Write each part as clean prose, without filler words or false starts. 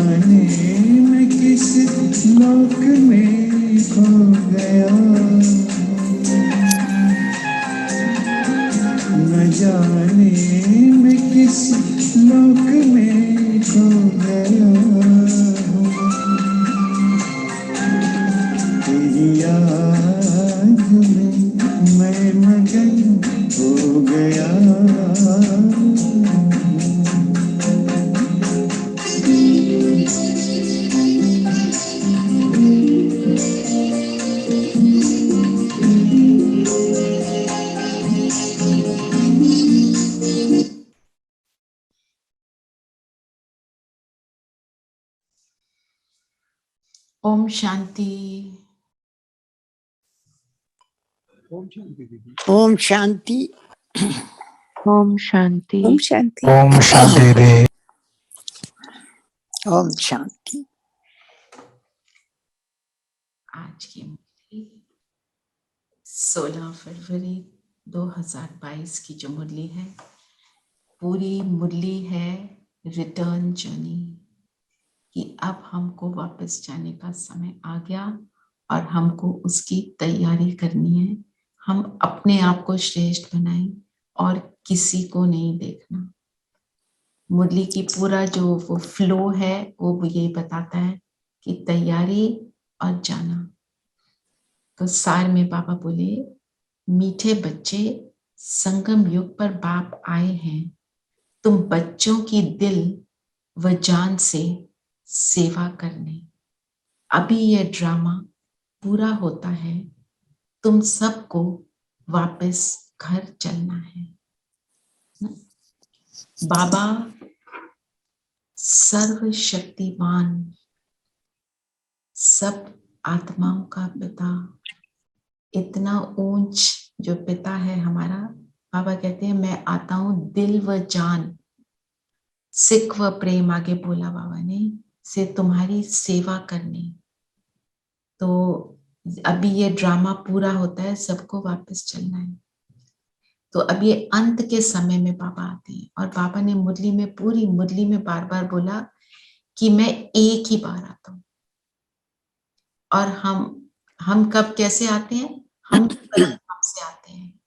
जाने मैं किस लोक में खो गया, न जाने मैं किस लोक में खो गया हूँ। तेरी याद में मैं मगन हो गया। ओम शांति। ओम शांति दीदी। ओम शांति। ओम शांति। ओम शांति। ओम शांति रे। ओम शांति। आज की मुरली 16 फरवरी 2022 की जो मुरली है, पूरी मुरली है रिटर्न जर्नी कि अब हमको वापस जाने का समय आ गया और हमको उसकी तैयारी करनी है। हम अपने आप को श्रेष्ठ बनाएं और किसी को नहीं देखना। मुरली की पूरा जो वो फ्लो है वो ये बताता है कि तैयारी और जाना। तो सार में बाबा बोले, मीठे बच्चे, संगम युग पर बाप आए हैं, तुम बच्चों की दिल व जान से सेवा करने। अभी यह ड्रामा पूरा होता है, तुम सबको वापस घर चलना है। बाबा सर्वशक्तिमान, सब आत्माओं का पिता, इतना ऊंच जो पिता है हमारा। बाबा कहते हैं मैं आता हूं दिल व जान, सिख व प्रेम, आगे बोला बाबा ने, से तुम्हारी सेवा करने। तो अभी ये ड्रामा पूरा होता है, सबको वापस चलना है। तो अब ये अंत के समय में बाबा आते हैं और बाबा ने मुरली में, पूरी मुरली में बार बार बोला कि मैं एक ही बार आता हूं। और हम कब कैसे आते हैं? हम से आते हैं,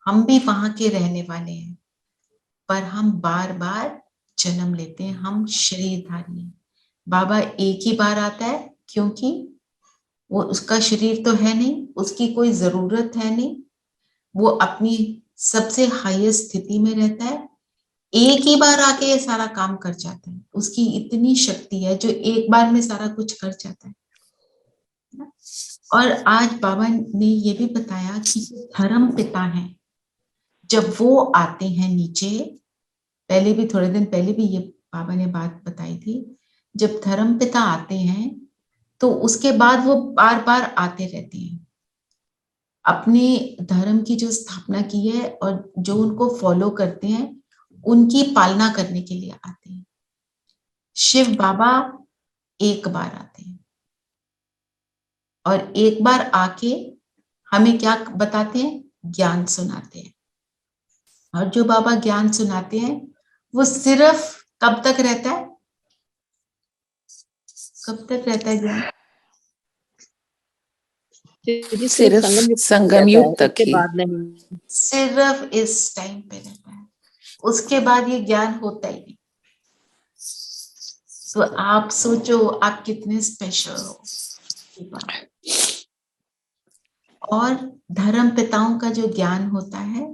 हम भी वहां के रहने वाले हैं, पर हम बार बार जन्म लेते हैं, हम शरीरधारी हैं। बाबा एक ही बार आता है क्योंकि वो, उसका शरीर तो है नहीं, उसकी कोई जरूरत है नहीं, वो अपनी सबसे हाईएस्ट स्थिति में रहता है। एक ही बार आके ये सारा काम कर जाता है, उसकी इतनी शक्ति है जो एक बार में सारा कुछ कर जाता है। और आज बाबा ने ये भी बताया कि धर्म पिता हैं, जब वो आते हैं नीचे, पहले भी थोड़े दिन पहले भी ये बाबा ने बात बताई थी, जब धर्म पिता आते हैं तो उसके बाद वो बार बार आते रहते हैं, अपने धर्म की जो स्थापना की है और जो उनको फॉलो करते हैं उनकी पालना करने के लिए आते हैं। शिव बाबा एक बार आते हैं और एक बार आके हमें क्या बताते हैं? ज्ञान सुनाते हैं। और जो बाबा ज्ञान सुनाते हैं वो सिर्फ कब तक रहता है? कब तक रहता है ज्ञान? सिर्फ संगम युग तक ही, बाद नहीं। सिर्फ इस टाइम पे रहता है, उसके बाद ये ज्ञान होता ही नहीं। तो आप सोचो आप कितने स्पेशल हो। और धर्म पिताओं का जो ज्ञान होता है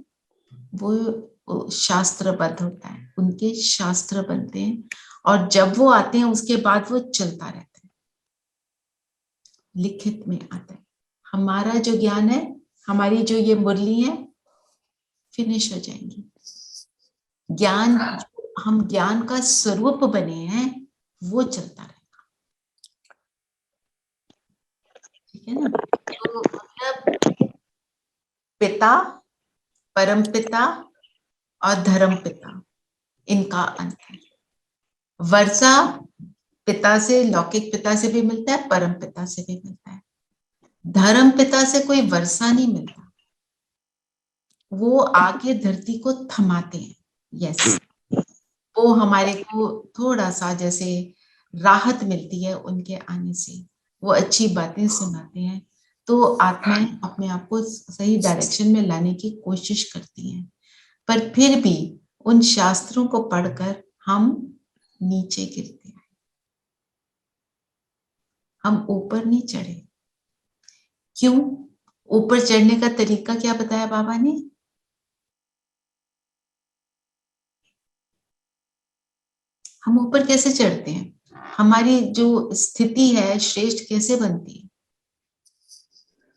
वो शास्त्रबद्ध होता है, उनके शास्त्र बनते हैं और जब वो आते हैं उसके बाद वो चलता रहता है, लिखित में आता है। हमारा जो ज्ञान है, हमारी जो ये मुरली है, फिनिश हो जाएंगी। ज्ञान, हम ज्ञान का स्वरूप बने हैं, वो चलता रहेगा। ठीक है ना? तो मतलब पिता, परम पिता और धर्म पिता, इनका अंत है। वर्षा पिता से, लौकिक पिता से भी मिलता है, परम पिता से भी मिलता है। धर्म पिता से कोई वर्षा नहीं मिलता, वो आके धरती को थमाते हैं। यस, वो हमारे को थोड़ा सा जैसे राहत मिलती है उनके आने से, वो अच्छी बातें सुनाते हैं, तो आत्माएं अपने आप को सही डायरेक्शन में लाने की कोशिश करती हैं। पर फिर भी उन शास्त्रों को पढ़कर हम नीचे गिरते हैं, हम ऊपर नहीं चढ़े। क्यों? ऊपर चढ़ने का तरीका क्या बताया बाबा ने? हम ऊपर कैसे चढ़ते हैं? हमारी जो स्थिति है श्रेष्ठ कैसे बनती है?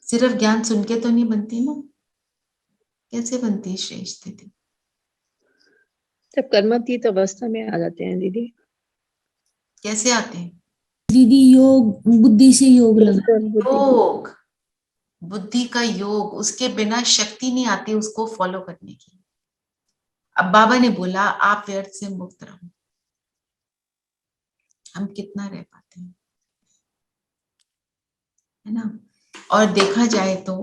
सिर्फ ज्ञान सुन के तो नहीं बनती ना। कैसे बनती है श्रेष्ठ स्थिति? जब कर्मातीत अवस्था में आ जाते हैं दीदी। कैसे आते हैं दीदी? योग, बुद्धि से योग लगा। योग, बुद्धि का योग, उसके बिना शक्ति नहीं आती उसको फॉलो करने की। अब बाबा ने बोला आप व्यर्थ से मुक्त रहो, हम कितना रह पाते हैं, है ना? और देखा जाए तो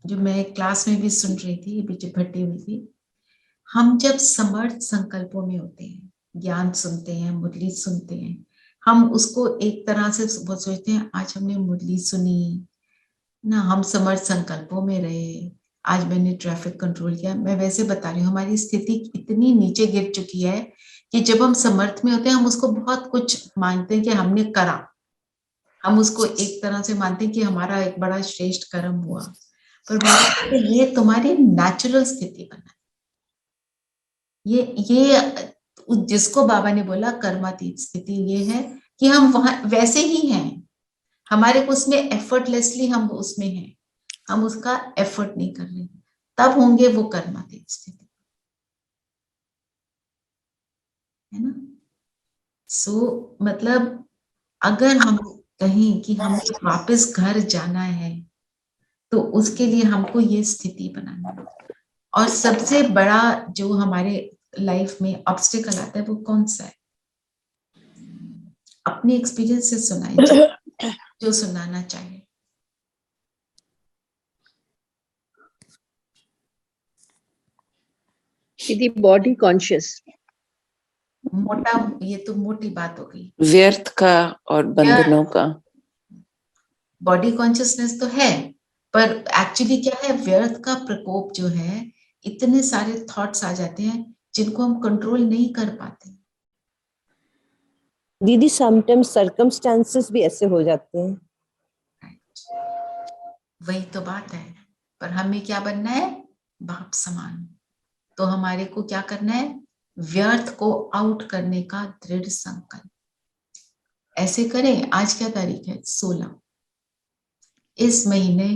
जो मैं क्लास में भी सुन रही थी, बीच भट्टी हुई थी, हम जब समर्थ संकल्पों में होते हैं, ज्ञान सुनते हैं, मुरली सुनते हैं, हम उसको एक तरह से सोचते हैं आज हमने मुरली सुनी ना, हम समर्थ संकल्पों में रहे, आज मैंने ट्रैफिक कंट्रोल किया। मैं वैसे बता रही हूँ, हमारी स्थिति इतनी नीचे गिर चुकी है कि जब हम समर्थ में होते हैं हम उसको बहुत कुछ मानते हैं कि हमने करा, हम उसको एक तरह से मानते हैं कि हमारा एक बड़ा श्रेष्ठ कर्म हुआ। पर बाबा कहते हैं ये तुम्हारी नेचुरल स्थिति बना, ये जिसको बाबा ने बोला कर्मातीत स्थिति, ये है कि हम वहां वैसे ही हैं, हमारे को उसमें एफर्टलेसली हम उसमें हैं, हम उसका एफर्ट नहीं कर रहे, तब होंगे वो कर्मातीत स्थिति, है ना? सो मतलब अगर हम कहें कि हमें वापस घर जाना है तो उसके लिए हमको ये स्थिति बनानी है। और सबसे बड़ा जो हमारे लाइफ में ऑब्स्टिकल आता है वो कौन सा है? अपने एक्सपीरियंस से सुनाइए जो सुनाना चाहिए। दीदी बॉडी कॉन्शियस, मोटा, ये तो मोटी बात हो गई, व्यर्थ का और बंधनों का। बॉडी कॉन्शियसनेस तो है, पर एक्चुअली क्या है, व्यर्थ का प्रकोप जो है, इतने सारे थॉट्स आ जाते हैं जिनको हम कंट्रोल नहीं कर पाते। दीदी समटाइम्स सर्कमस्टेंसेस भी ऐसे हो जाते हैं। वही तो बात है, पर हमें क्या बनना है? बाप समान। तो हमारे को क्या करना है? व्यर्थ को आउट करने का दृढ़ संकल्प। ऐसे करें, आज क्या तारीख है? 16। इस महीने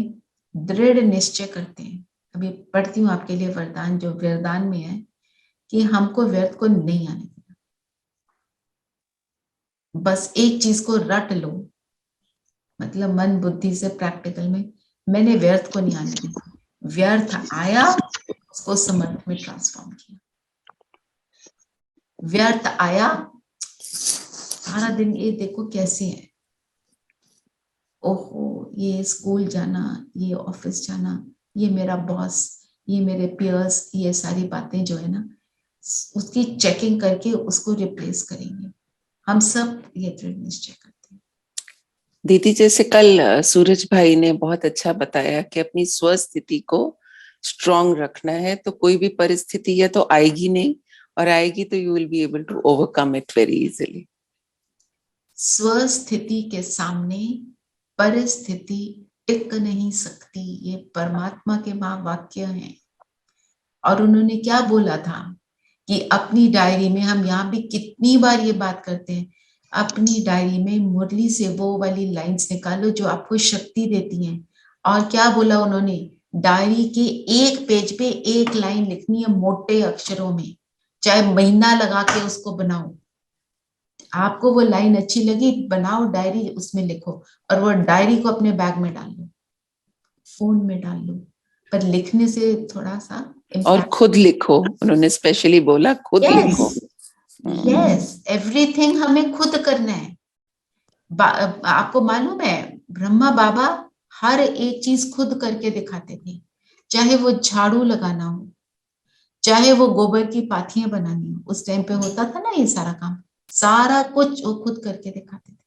दृढ़ निश्चय करते हैं, अभी पढ़ती हूँ आपके लिए वरदान जो वरदान में है, कि हमको व्यर्थ को नहीं आने देना। बस एक चीज को रट लो, मतलब मन बुद्धि से प्रैक्टिकल में, मैंने व्यर्थ को नहीं आने देना। व्यर्थ आया, उसको समर्थ में ट्रांसफॉर्म किया। व्यर्थ आया, सारा दिन ये देखो कैसे है, ओहो ये स्कूल जाना, ये ऑफिस जाना, ये मेरा बॉस, ये मेरे पियर्स, ये सारी बातें जो है ना, उसकी चेकिंग करके उसको रिप्लेस करेंगे। हम सब ये दृढ़ निश्चय करते हैं। दीदी जैसे कल सूरज भाई ने बहुत अच्छा बताया कि अपनी स्वस्थिति को स्ट्रॉन्ग रखना है, तो कोई भी परिस्थिति या तो आएगी नहीं, और आएगी तो you will be able to overcome it very easily. स्वस्थिति के सामने परिस्थिति टिक नहीं सकती, ये परमात्मा के महावाक्य हैं। और उन्होंने क्या बोला था कि अपनी डायरी में, हम यहाँ भी कितनी बार ये बात करते हैं, अपनी डायरी में मुरली से वो वाली लाइंस निकालो जो आपको शक्ति देती हैं। और क्या बोला उन्होंने? डायरी के एक पेज पे एक लाइन लिखनी है मोटे अक्षरों में, चाहे महीना लगा के उसको बनाओ। आपको वो लाइन अच्छी लगी, बनाओ डायरी, उसमें लिखो, और वो डायरी को अपने बैग में डाल लो, फोन में डाल लो, पर लिखने से थोड़ा सा और खुद लिखो, उन्होंने स्पेशली बोला खुद लिखो। यस, एवरीथिंग हमें खुद करना है। आपको मालूम है ब्रह्मा बाबा हर एक चीज खुद करके दिखाते थे, चाहे वो झाड़ू लगाना हो, चाहे वो गोबर की पाथियां बनानी हो, उस टाइम पे होता था ना ये सारा काम, सारा कुछ वो खुद करके दिखाते थे।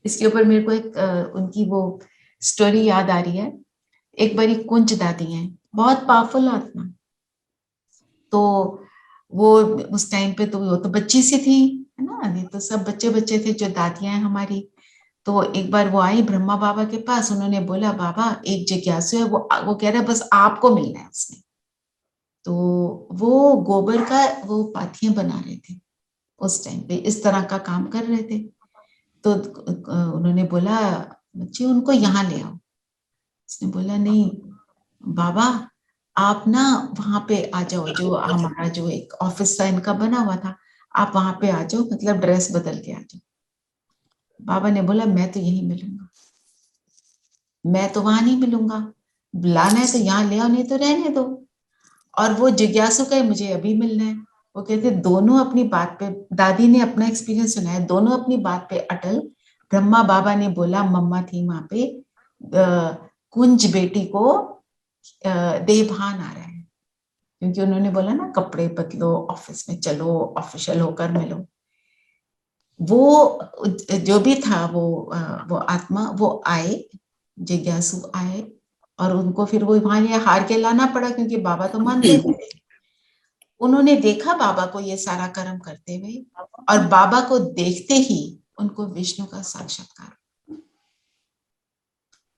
इसके ऊपर मेरे को एक उनकी वो स्टोरी याद आ रही है। एक बारी कुंज दादी है, बहुत पावरफुल आत्मा। तो वो उस टाइम पे तो वो तो बच्ची सी थी, है ना, ये तो सब बच्चे बच्चे थे जो दादियां हैं हमारी। तो एक बार वो आई ब्रह्मा बाबा के पास, उन्होंने बोला बाबा एक जिज्ञासु है, वो कह रहा है बस आपको मिलना है उसमें। तो वो गोबर का वो पाथियां बना रहे थे उस टाइम पे, इस तरह का काम कर रहे थे। तो उन्होंने बोला बच्चे उनको यहाँ ले आओ। उसने बोला नहीं बाबा, आप ना वहां पे आ जाओ, जो हमारा जो एक ऑफिस था इनका बना हुआ था, आप वहां पे आ जाओ, मतलब ड्रेस बदल के आ जाओ। बाबा ने बोला मैं तो यहीं मिलूंगा, मैं तो वहां नहीं मिलूंगा, बुलाना है तो यहाँ ले आओ, नहीं तो रहने दो। और वो जिज्ञासु का मुझे अभी मिलना है। वो कहते दोनों अपनी बात पे, दादी ने अपना एक्सपीरियंस सुनाया, दोनों अपनी बात पे अटल। ब्रह्मा बाबा ने बोला, मम्मा थी वहां पे, कुंज बेटी को देवभान आ रहा है, क्योंकि उन्होंने बोला ना कपड़े बदलो, ऑफिस में चलो, ऑफिशियल होकर मिलो। वो जो भी था वो आत्मा वो आए, जिज्ञासु आए, और उनको फिर वो वहां ये हार के लाना पड़ा, क्योंकि बाबा तो मान लेते थे। उन्होंने देखा बाबा को ये सारा कर्म करते हुए, और बाबा को देखते ही उनको विष्णु का साक्षात्कार,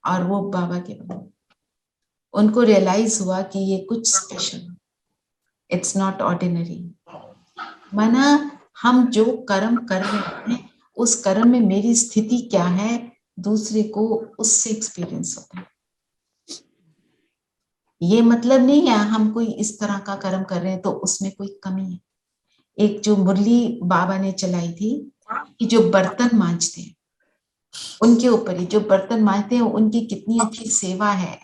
और वो बाबा के बने। उनको रियलाइज हुआ कि ये कुछ स्पेशल, इट्स नॉट ऑर्डिनरी। माना हम जो कर्म कर रहे हैं उस कर्म में मेरी स्थिति क्या है, दूसरे को उससे एक्सपीरियंस होता है। ये मतलब नहीं है हम कोई इस तरह का कर्म कर रहे हैं तो उसमें कोई कमी है। एक जो मुरली बाबा ने चलाई थी कि जो बर्तन मांजते हैं उनके ऊपर ही, जो बर्तन मांजते हैं उनकी कितनी अच्छी सेवा है,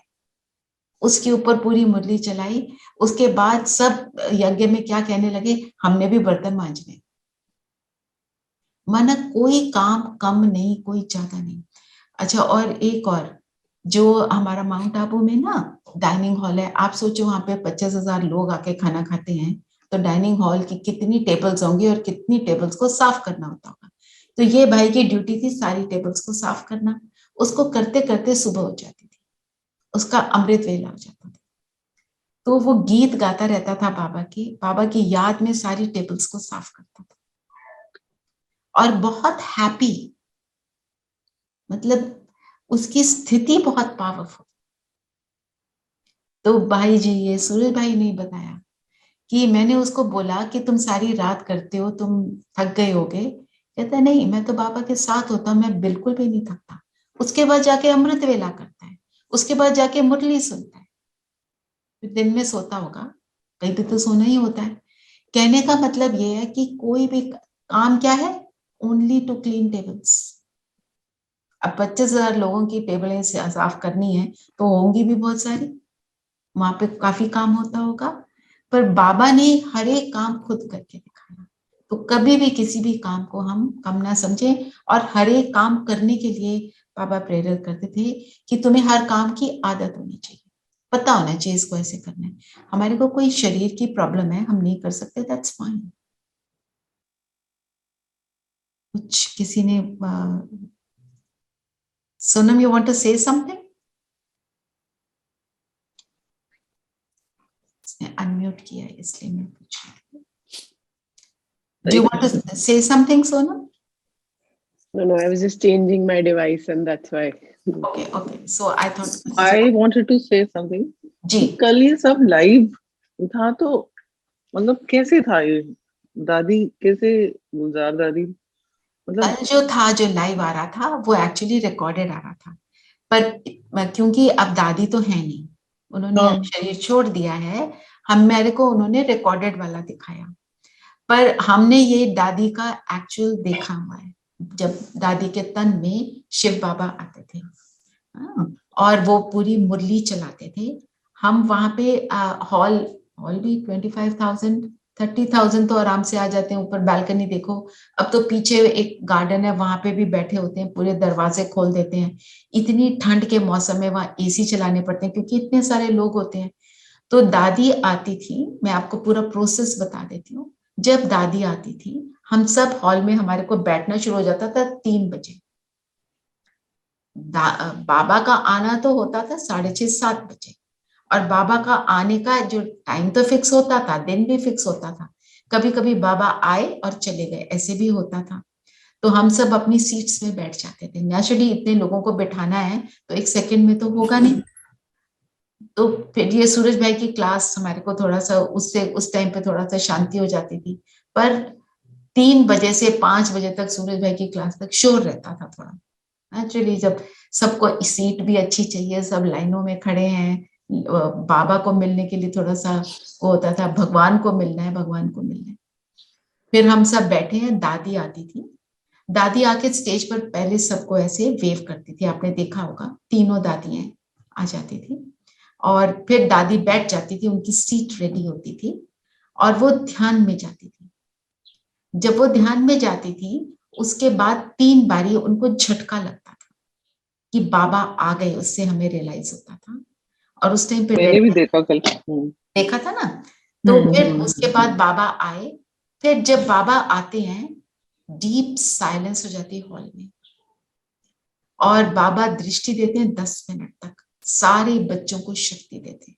उसके ऊपर पूरी मुरली चलाई। उसके बाद सब यज्ञ में क्या कहने लगे, हमने भी बर्तन मांजने। माना कोई काम कम नहीं, कोई ज्यादा नहीं। अच्छा, और एक और, जो हमारा माउंट आबू में ना डाइनिंग हॉल है, आप सोचो वहां पे 25,000 लोग आके खाना खाते हैं, तो डाइनिंग हॉल की कितनी टेबल्स होंगी और कितनी टेबल्स को साफ करना होता होगा। तो ये भाई की ड्यूटी थी सारी टेबल्स को साफ करना। उसको करते करते सुबह हो जाती थी, उसका अमृत वेला हो जाता था। तो वो गीत गाता रहता था बाबा की याद में सारी टेबल्स को साफ करता था, और बहुत हैप्पी, मतलब उसकी स्थिति बहुत पावरफुल। तो भाई जी, ये सूरज भाई ने बताया कि मैंने उसको बोला कि तुम सारी रात करते हो, तुम थक गए होगे। कहता नहीं, मैं तो बाबा के साथ होता हूं, मैं बिल्कुल भी नहीं थकता। उसके बाद जाके अमृत वेला करता है, उसके बाद जाके मुरली सुनता है, फिर दिन में सोता होगा, कहीं भी तो सोना ही होता है। कहने का मतलब ये है कि कोई भी काम क्या है, ओनली टू क्लीन टेबल्स। अब 25,000 लोगों की टेबलें साफ करनी है तो होंगी भी बहुत सारी, वहां पे काफी काम होता होगा, पर बाबा ने हर एक काम खुद करके दिखाया। तो कभी भी किसी भी काम को हम कम ना समझें, और हर एक काम करने के लिए बाबा प्रेरित करते थे कि तुम्हें हर काम की आदत होनी चाहिए, पता होना चाहिए इसको ऐसे करना है। हमारे को कोई शरीर की प्रॉब्लम है, हम नहीं कर सकते, दैट्स फाइन। कुछ किसी ने Sonam, you want to say something? Unmute किया है इसलिए मैं पूछ रही हूँ। Do you want to say something, Sonam? No, I was just changing my device and that's why. Okay. So I thought. I wanted to say something. जी। कल ये सब लाइव था तो मतलब कैसे था ये, दादी कैसे, गुलजार दादी मतलब कल जो था, जो लाइव आ रहा था, वो एक्चुअली रिकॉर्डेड आ रहा था, पर क्योंकि अब दादी तो है नहीं, उन्होंने हाँ। अब शरीर छोड़ दिया है, हमारे को उन्होंने रिकॉर्डेड वाला दिखाया। पर हमने ये दादी का एक्चुअल देखा हुआ है, जब दादी के तन में शिव बाबा आते थे और वो पूरी मुरली चलाते थे। हम वहां पे हॉल भी 25,000 30,000 तो आराम से आ जाते हैं। ऊपर बालकनी देखो, अब तो पीछे एक गार्डन है, वहां पे भी बैठे होते हैं, पूरे दरवाजे खोल देते हैं। इतनी ठंड के मौसम में वहां एसी चलाने पड़ते हैं क्योंकि इतने सारे लोग होते हैं। तो दादी आती थी, मैं आपको पूरा प्रोसेस बता देती हूँ। जब दादी आती थी, हम सब हॉल में, हमारे को बैठना शुरू हो जाता था 3 बजे। बाबा का आना तो होता था 6:30-7 बजे, और बाबा का आने का जो टाइम तो फिक्स होता था, दिन भी फिक्स होता था। कभी कभी बाबा आए और चले गए, ऐसे भी होता था। तो हम सब अपनी सीट्स में बैठ जाते थे। नेचुरली इतने लोगों को बिठाना है तो 1 सेकंड में तो होगा नहीं। तो फिर ये सूरज भाई की क्लास हमारे को थोड़ा सा, उससे उस टाइम पे थोड़ा सा शांति हो जाती थी। पर 3 बजे से 5 बजे तक सूरज भाई की क्लास तक शोर रहता था थोड़ा। एक्चुअली जब सबको सीट भी अच्छी चाहिए, सब लाइनों में खड़े हैं, बाबा को मिलने के लिए थोड़ा सा वो होता था, भगवान को मिलना है, भगवान को मिलना है। फिर हम सब बैठे हैं, दादी आती थी। दादी आके स्टेज पर पहले सबको ऐसे वेव करती थी, आपने देखा होगा, तीनों दादियां आ जाती थी और फिर दादी बैठ जाती थी, उनकी सीट रेडी होती थी और वो ध्यान में जाती थी। जब वो ध्यान में जाती थी उसके बाद 3 बारी उनको झटका लगता था कि बाबा आ गए, उससे हमें रियलाइज होता था। और उस टाइम पे मैंने भी देखा कल। देखा था ना। तो फिर उसके बाद हम्म। बाबा आए। फिर जब बाबा आते हैं डीप साइलेंस हो जाती है हॉल में, और बाबा दृष्टि देते हैं 10 मिनट तक, सारे बच्चों को शक्ति देते हैं।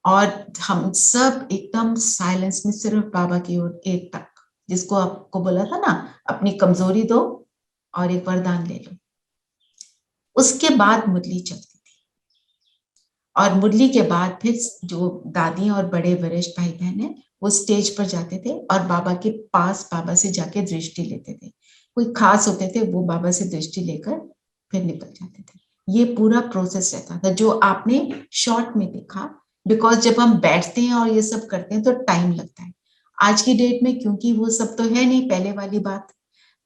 और हम सब एकदम साइलेंस में, सिर्फ बाबा की ओर एक टक, जिसको आपको बोला था ना, अपनी कमजोरी दो और एक वरदान ले लो। उसके बाद मुरली चलती थी, और मुरली के बाद फिर जो दादी और बड़े वरिष्ठ भाई बहन है वो स्टेज पर जाते थे और बाबा के पास, बाबा से जाके दृष्टि लेते थे। कोई खास होते थे वो बाबा से दृष्टि लेकर फिर निकल जाते थे। ये पूरा प्रोसेस रहता था जो आपने शॉर्ट में देखा। बिकॉज जब हम बैठते हैं और ये सब करते हैं तो टाइम लगता है। आज की डेट में क्योंकि वो सब तो है नहीं, पहले वाली बात,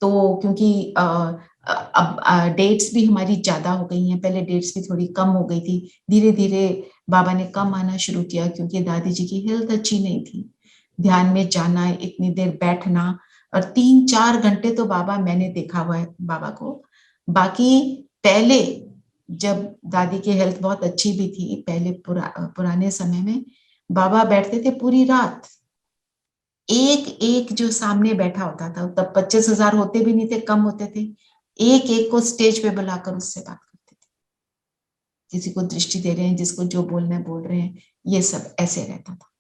तो क्योंकि अब डेट्स भी हमारी ज्यादा हो गई हैं, पहले डेट्स भी थोड़ी कम हो गई थी। धीरे धीरे बाबा ने कम आना शुरू किया क्योंकि दादी जी की हेल्थ अच्छी नहीं थी। ध्यान में जाना, इतनी देर बैठना, और 3-4 घंटे तो बाबा, मैंने देखा हुआ है बाबा को। बाकी पहले जब दादी की हेल्थ बहुत अच्छी भी थी, पहले पुराने समय में बाबा बैठते थे पूरी रात। एक एक जो सामने बैठा होता था, तब 25,000 होते भी नहीं थे, कम होते थे, एक एक को स्टेज पे बुलाकर उससे बात करते थे। किसी को दृष्टि दे रहे हैं, जिसको जो बोलना है बोल रहे हैं, ये सब ऐसे रहता था।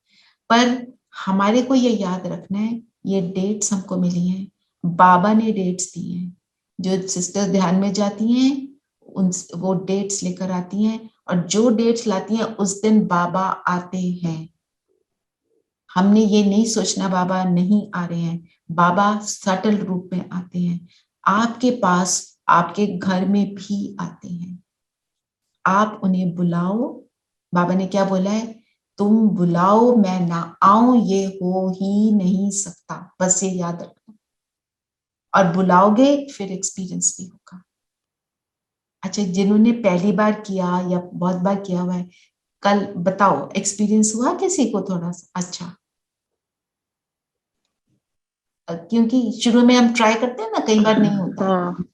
पर हमारे को ये याद रखना है, ये डेट्स हमको मिली हैं, बाबा ने डेट्स दी हैं। जो सिस्टर ध्यान में जाती हैं उन वो डेट्स लेकर आती हैं, और जो डेट्स लाती हैं उस दिन बाबा आते हैं। हमने ये नहीं सोचना बाबा नहीं आ रहे हैं, बाबा सटल रूप में आते हैं, आपके पास, आपके घर में भी आते हैं। आप उन्हें बुलाओ। बाबा ने क्या बोला है, तुम बुलाओ मैं ना आऊं ये हो ही नहीं सकता, बस ये याद रखना। और बुलाओगे फिर एक्सपीरियंस भी होगा। अच्छा, जिन्होंने पहली बार किया या बहुत बार किया हुआ है, कल बताओ एक्सपीरियंस हुआ किसी को थोड़ा सा अच्छा? क्योंकि शुरू में हम ट्राई करते हैं ना, कई बार नहीं होता है। हाँ,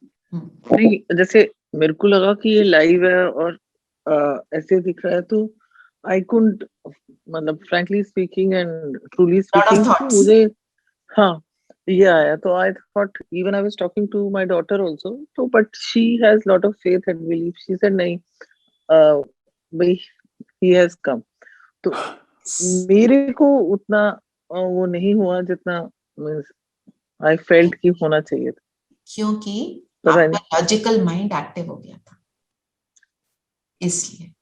नहीं, जैसे मेरे को लगा कि ये लाइव है और ऐसे दिख रहा है, तो आई कुंड, मतलब frankly speaking and truly Lot of speaking, तो thoughts. मुझे, हाँ, ये आया। तो I thought, even I was talking to my daughter also, तो but she has lot of faith and belief. She said नहीं, भाई ही हैज कम। तो मेरे को उतना वो नहीं हुआ जितना आई फेल्ट कि होना चाहिए था। क्योंकि पता आपका नहीं। लॉजिकल माइंड एक्टिव हो गया था, इसलिए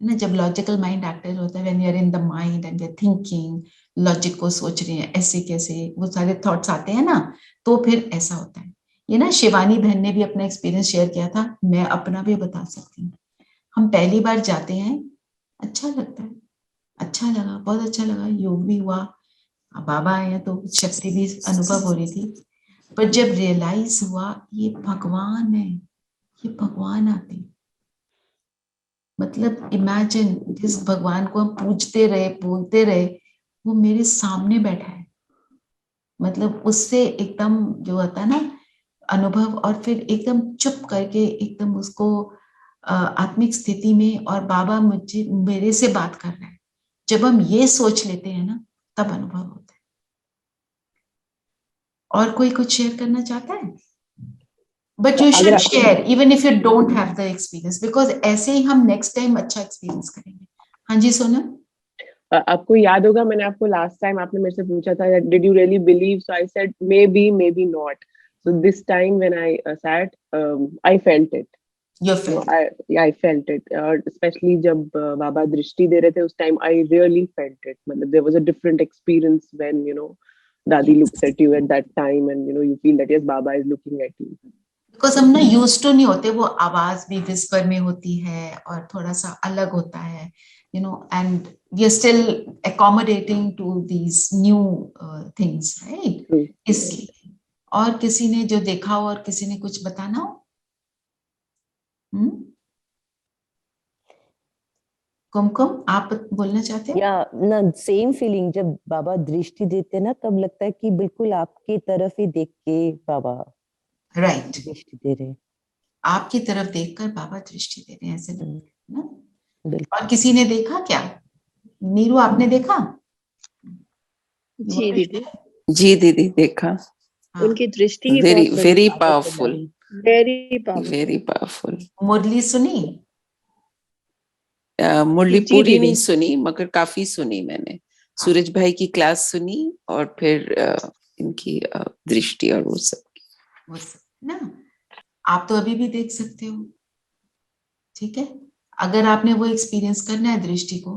ना। जब लॉजिकल माइंड एक्टिव होता है, when you are in the mind and you are thinking, logic को सोच रहे हैं, ऐसे कैसे वो सारे थॉट्स आते हैं ना, तो फिर ऐसा होता है। ये ना शिवानी बहन ने भी अपना एक्सपीरियंस शेयर किया था, मैं अपना भी बता सकती हूँ। हम पहली बार जाते हैं, अच्छा लगता है, अच्छा लगा, बहुत अच्छा लगा, योग भी हुआ, बाबा आए हैं तो शक्ति भी अनुभव हो रही थी। पर जब रियलाइज हुआ ये भगवान है, ये भगवान आते हैं। मतलब इमेजिन, जिस भगवान को हम पूजते रहे, बोलते रहे, वो मेरे सामने बैठा है। मतलब उससे एकदम जो होता है ना अनुभव, और फिर एकदम चुप करके एकदम उसको आत्मिक स्थिति में, और बाबा मुझे, मेरे से बात कर रहा है। जब हम ये सोच लेते हैं ना, तब अनुभव होता है। और कोई कुछ शेयर करना चाहता है? बट यू अगर शुड आपको share even if you don't have the experience, because ऐसे ही हम नेक्स्ट टाइम अच्छा एक्सपीरियंस करेंगे. हाँ जी सोनम. आपको याद होगा मैंने आपको लास्ट टाइम आपने मेरे से पूछा था did you really believe, so I said may be not. So this time when I sat I felt it. You No, felt. I felt it. Especially जब बाबा दृष्टि दे रहे थे उस time I really felt it. मतलब there was a different experience when दादी looks at you at that time and you feel that yes Baba is looking at you. Because हम ना use to नहीं होते, वो आवाज भी विस्पर में होती है और थोड़ा सा अलग होता है, and we are still accommodating to these new things, right. इसलिए. और किसी ने जो देखा हो और किसी ने कुछ बताना हो? कुमकुम आप बोलना चाहते हो? या ना सेम फीलिंग जब बाबा दृष्टि देते ना तब लगता है कि बिल्कुल आपकी तरफ ही देख के बाबा राइट. दृष्टि दे रहे हैं. आपकी तरफ देखकर बाबा दृष्टि दे रहे हैं, ऐसे लगता है ना. बिल्कुल. और किसी ने देखा क्या? नीरू आपने देखा? जी दीदी, जी दीदी देखा. हाँ. उनकी दृष्टि ही वेरी बहुत बड़ी वेरी बात पावरफुल. है. Very powerful. Very powerful. Murli सुनी? मुरली जी पूरी दीदी. नहीं सुनी मगर काफी सुनी मैंने. सूरज भाई की क्लास सुनी और फिर इनकी दृष्टि और वो सब. वो सब ना आप तो अभी भी देख सकते हो. ठीक है. अगर आपने वो एक्सपीरियंस करना है, दृष्टि को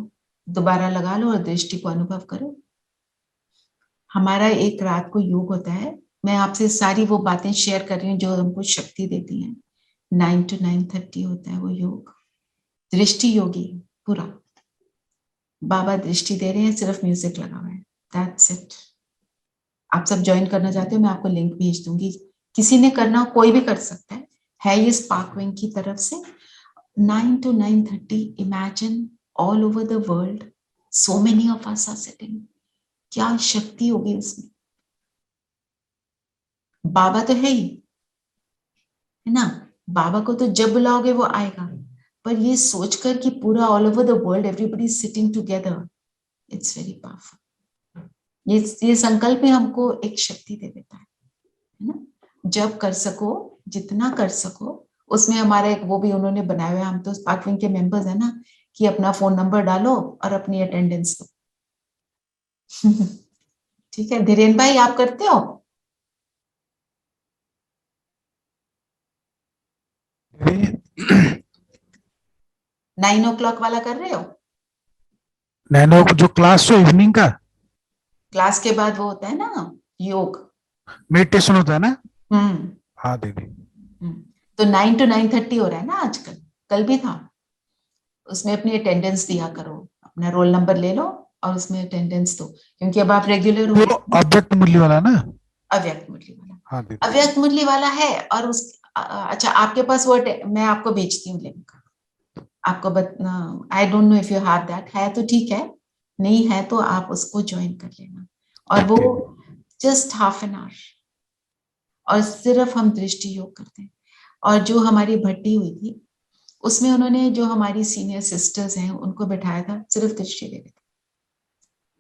दोबारा लगा लो और दृष्टि को अनुभव करो. हमारा एक रात को योग होता है. मैं आपसे सारी वो बातें शेयर कर रही हूँ जो हमको शक्ति देती हैं. 9 to 9:30 होता है वो योग. दृष्टि योगी पूरा. बाबा दृष्टि दे रहे हैं, सिर्फ म्यूजिक लगा हुआ है. That's it. आप सब ज्वाइन करना चाहते हो मैं आपको लिंक भेज दूंगी. किसी ने करना हो कोई भी कर सकता है ये स्पार्क विंग की तरफ से. 9 to 9:30. Imagine all over the world so many of us are sitting. क्या शक्ति होगी उसमें. बाबा तो है ही, है ना. बाबा को तो जब बुलाओगे वो आएगा. पर ये सोचकर कि पूरा all over the world everybody sitting together, it's very powerful. ये संकल्प में हमको एक शक्ति दे देता है ना. जब कर सको, जितना कर सको. उसमें हमारा एक वो भी उन्होंने बनाया हुआ है, हम तो स्पार्क विंग के मेंबर्स है ना, कि अपना फोन नंबर डालो और अपनी अटेंडेंस दो. ठीक है. धीरेन भाई आप करते हो? 9 o'clock वाला कर रहे हो? नैनो जो क्लास हो इवनिंग का क्लास के बाद वो होता है ना योग, मेडिटेशन होता है ना. हाँ दीदी. तो 9 to 9:30 हो रहा है ना आजकल. कल भी था. उसमें अपनी अटेंडेंस दिया करो, अपना रोल नंबर ले लो और उसमें अटेंडेंस दो, क्योंकि अब आप रेगुलर हो. वो अव्यक्त मुरली वाला ना. अव्यक्त मुरली वाला. हाँ दीदी. अव्यक्त मुरली वाला है. और उस अच्छा आपके पास वो मैं आपको भेजती हूँ लिंक आपको. I don't know if you have that. है तो ठीक है, नहीं है तो आप उसको ज्वाइन कर लेना. और वो जस्ट हाफ एन आवर और सिर्फ हम दृष्टि योग करते हैं. और जो हमारी भट्टी हुई थी उसमें उन्होंने जो हमारी सीनियर सिस्टर्स हैं उनको बिठाया था, सिर्फ दृष्टि दे रहे थे.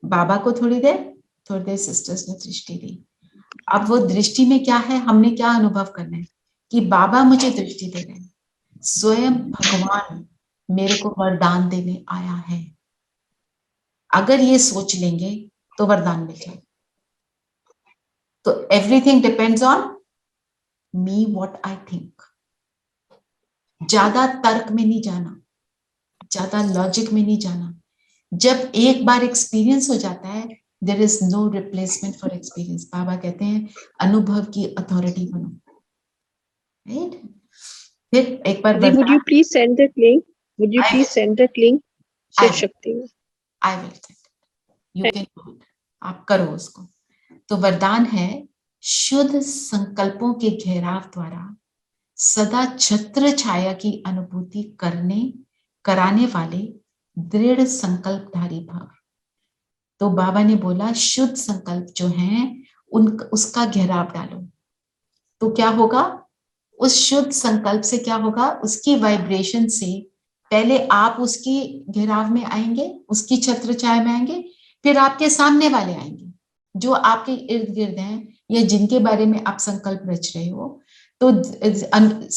बाबा को थोड़ी देर सिस्टर्स ने दृष्टि दी. अब वो दृष्टि में क्या है, हमने क्या अनुभव करना है कि बाबा मुझे दृष्टि दे रहे हैं. स्वयं भगवान मेरे को वरदान देने आया है. अगर ये सोच लेंगे तो वरदान मिल जाए. तो everything depends on me, what I think. ज्यादा तर्क में नहीं जाना, ज्यादा लॉजिक में नहीं जाना. जब एक बार एक्सपीरियंस हो जाता है, there is no replacement for experience. बाबा कहते हैं अनुभव की अथॉरिटी बनो. राइट. फिर एक बार Would you please send that link? Would you I please will. send that link? I Shiv will. शक्ति में. I will send. You can do it. आप करो उसको. तो वरदान है शुद्ध संकल्पों के घेराव द्वारा सदा छत्र छाया की अनुभूति कराने वाले दृढ़ संकल्पधारी भव. तो बाबा ने बोला शुद्ध संकल्प जो हैं उसका घेराव डालो. तो क्या होगा, उस शुद्ध संकल्प से क्या होगा, उसकी वाइब्रेशन से पहले आप उसकी घेराव में आएंगे, उसकी छत्र छाया में आएंगे. फिर आपके सामने वाले आएंगे जो आपके इर्द गिर्द हैं या जिनके बारे में आप संकल्प रच रहे हो, तो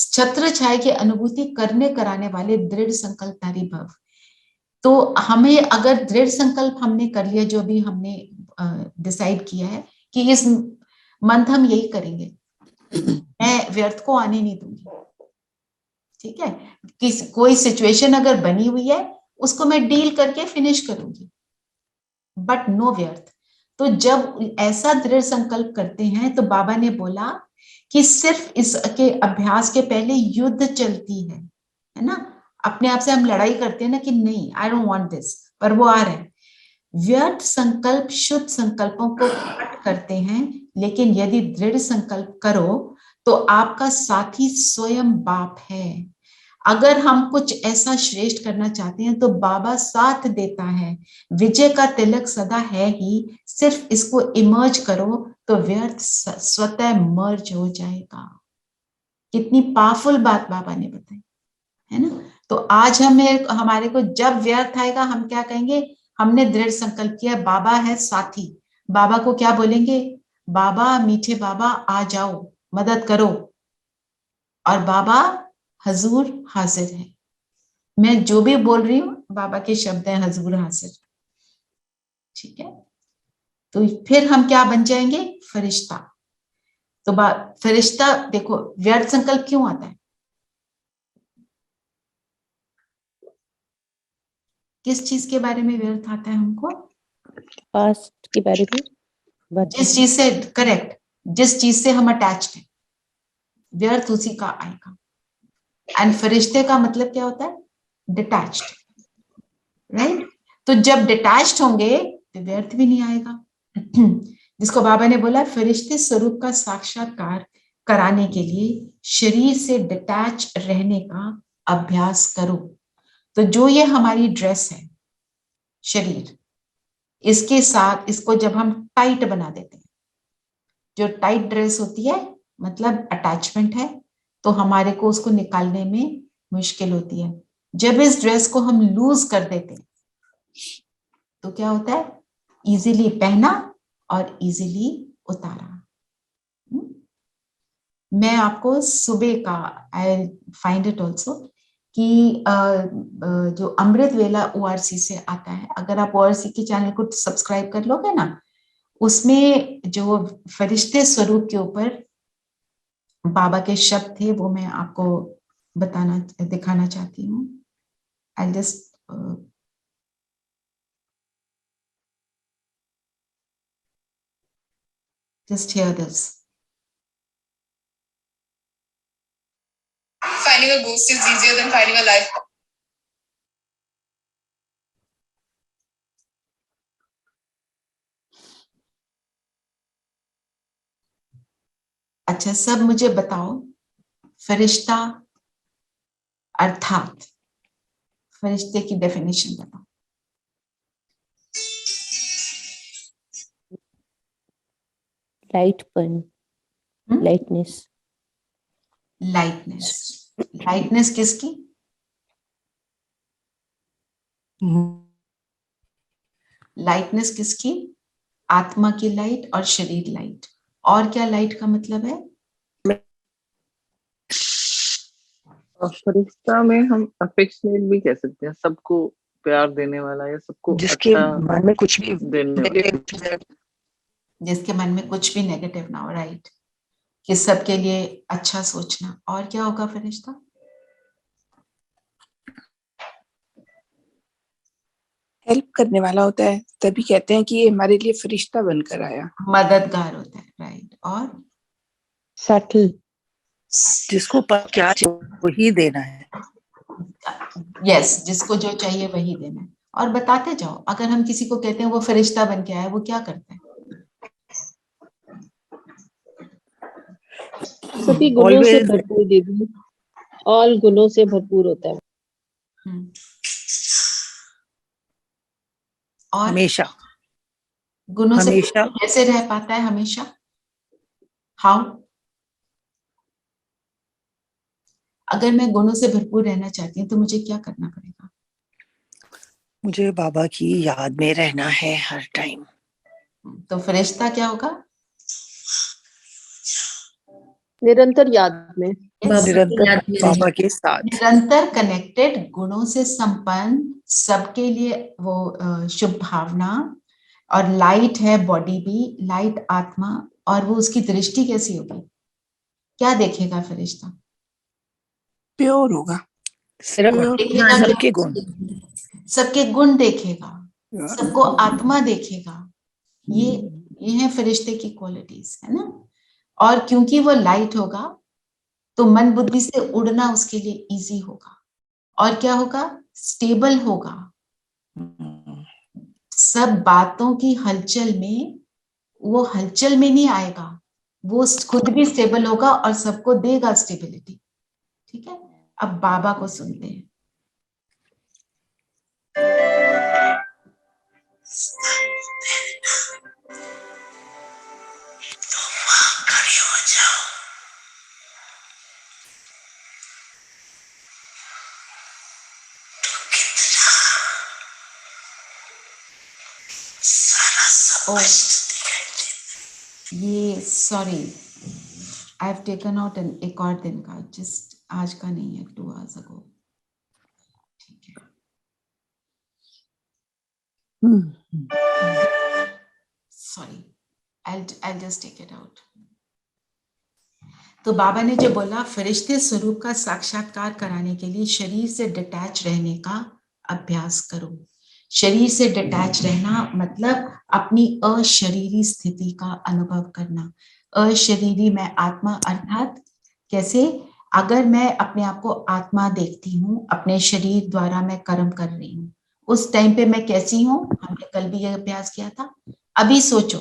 छत्र छाया की अनुभूति करने कराने वाले दृढ़ संकल्पधारी भव। तो हमें अगर दृढ़ संकल्प हमने कर लिया, जो भी हमने डिसाइड किया है कि इस मंथ हम यही करेंगे, मैं व्यर्थ को आने नहीं दूंगी, ठीक है, कोई सिचुएशन अगर बनी हुई है उसको मैं डील करके फिनिश करूंगी, बट नो व्यर्थ। तो जब ऐसा दृढ़ संकल्प करते हैं तो बाबा ने बोला कि सिर्फ इसके अभ्यास के पहले युद्ध चलती है ना, अपने आप से हम लड़ाई करते हैं ना कि नहीं, आई डोंट वांट दिस, पर वो आ रहा है। व्यर्थ संकल्प शुद्ध संकल्पों को कट करते हैं, लेकिन यदि दृढ़ संकल्प करो तो आपका साथी स्वयं बाप है। अगर हम कुछ ऐसा श्रेष्ठ करना चाहते हैं तो बाबा साथ देता है, विजय का तिलक सदा है ही, सिर्फ इसको इमर्ज करो तो व्यर्थ स्वतः मर्ज हो जाएगा। कितनी पावरफुल बात बाबा ने बताई है ना। तो आज हमारे को जब व्यर्थ आएगा हम क्या कहेंगे, हमने दृढ़ संकल्प किया, बाबा है साथी, बाबा को क्या बोलेंगे, बाबा मीठे बाबा आ जाओ, मदद करो, और बाबा हजूर हाजिर है। मैं जो भी बोल रही हूँ बाबा के शब्द हैं, हजूर हाजिर, ठीक है। तो फिर हम क्या बन जाएंगे, फरिश्ता। तो फरिश्ता, देखो व्यर्थ संकल्प क्यों आता है, किस चीज के बारे में व्यर्थ आता है हमको, पास्ट के बारे में बात जिस चीज से, करेक्ट, जिस चीज से हम अटैच्ड हैं, व्यर्थ उसी का आएगा। एंड फरिश्ते का मतलब क्या होता है, डिटैच्ड, राइट। तो जब डिटैच्ड होंगे तो व्यर्थ भी नहीं आएगा। जिसको बाबा ने बोला फरिश्ते स्वरूप का साक्षात्कार कराने के लिए शरीर से डिटैच रहने का अभ्यास करो। तो जो ये हमारी ड्रेस है, शरीर, इसके साथ इसको जब हम टाइट बना देते हैं, जो टाइट ड्रेस होती है मतलब अटैचमेंट है, तो हमारे को उसको निकालने में मुश्किल होती है। जब इस ड्रेस को हम लूज कर देते हैं तो क्या होता है, इजीली पहना और इजीली उतारा। मैं आपको सुबह का, आई फाइंड इट ऑल्सो, कि जो अमृत वेला ORC से आता है, अगर आप ORC के चैनल को सब्सक्राइब कर लोगे ना, उसमें जो फरिश्ते स्वरूप के ऊपर बाबा के शब्द थे वो मैं आपको दिखाना चाहती हूँ। I just hear this. Finding a ghost is easier than finding a life. अच्छा, सब मुझे बताओ, फरिश्ता अर्थात फरिश्ते की डेफिनेशन बताओ। लाइटपन, लाइटनेस। लाइटनेस, लाइटनेस किसकी, लाइटनेस किसकी, आत्मा की लाइट और शरीर लाइट। और क्या लाइट का मतलब है, फरिश्ता में हम अफेक्शनेट भी कह सकते हैं, सबको प्यार देने वाला या सबको जिसके अच्छा मन में कुछ भी देने वाला। जिसके मन में कुछ भी नेगेटिव ना हो, राइट, कि सबके लिए अच्छा सोचना। और क्या होगा फरिश्ता, हेल्प करने वाला होता है, तभी कहते हैं कि ये हमारे लिए फरिश्ता बनकर आया। मददगार होता है, राइट। और सटल, जिसको क्या वही देना है। यस, जिसको जो चाहिए वही देना है। और बताते जाओ, अगर हम किसी को कहते हैं वो फरिश्ता बन के आया, वो क्या करता है, सभी गुणों से भरपूर दीदी, ऑल गुणों से भरपूर होता है। और हमेशा गुणों से हमेशा कैसे रह पाता है हमेशा, हाउ, अगर मैं गुणों से भरपूर रहना चाहती हूँ तो मुझे क्या करना पड़ेगा, मुझे बाबा की याद में रहना है हर टाइम। तो फरिश्ता क्या होगा, निरंतर याद में, बाबा की निरंतर याद में बाबा रहे। के साथ। निरंतर कनेक्टेड, गुणों से संपन्न, सबके लिए वो शुभ भावना, और लाइट है बॉडी भी, लाइट आत्मा। और वो उसकी दृष्टि कैसी होगी, क्या देखेगा फरिश्ता? प्योर होगा, सिर्फ प्योर देखेगा सबके क्या? गुण। सबके गुण देखेगा, सबको आत्मा देखेगा। ये ये है फरिश्ते की क्वालिटीज, है ना। और क्योंकि वो लाइट होगा तो मन बुद्धि से उड़ना उसके लिए इजी होगा। और क्या होगा, स्टेबल होगा। सब बातों की हलचल में वो हलचल में नहीं आएगा, वो खुद भी स्टेबल होगा और सबको देगा स्टेबिलिटी। ठीक है, अब बाबा को सुनते हैं। ओ, ये sorry, I have taken out an एक और दिन का, जस्ट आज का नहीं है, 2 hours ago। ठीक है, sorry, I'll just take it out। तो बाबा ने जो बोला, फरिश्ते स्वरूप का साक्षात्कार कराने के लिए शरीर से डिटैच रहने का अभ्यास करो। शरीर से डिटैच रहना मतलब अपनी अशरीरी स्थिति का अनुभव करना। अशरीरी मैं आत्मा, अर्थात कैसे, अगर मैं अपने आप को आत्मा देखती हूँ, अपने शरीर द्वारा मैं कर्म कर रही हूँ, उस टाइम पे मैं कैसी हूँ? हमने कल भी यह अभ्यास किया था। अभी सोचो,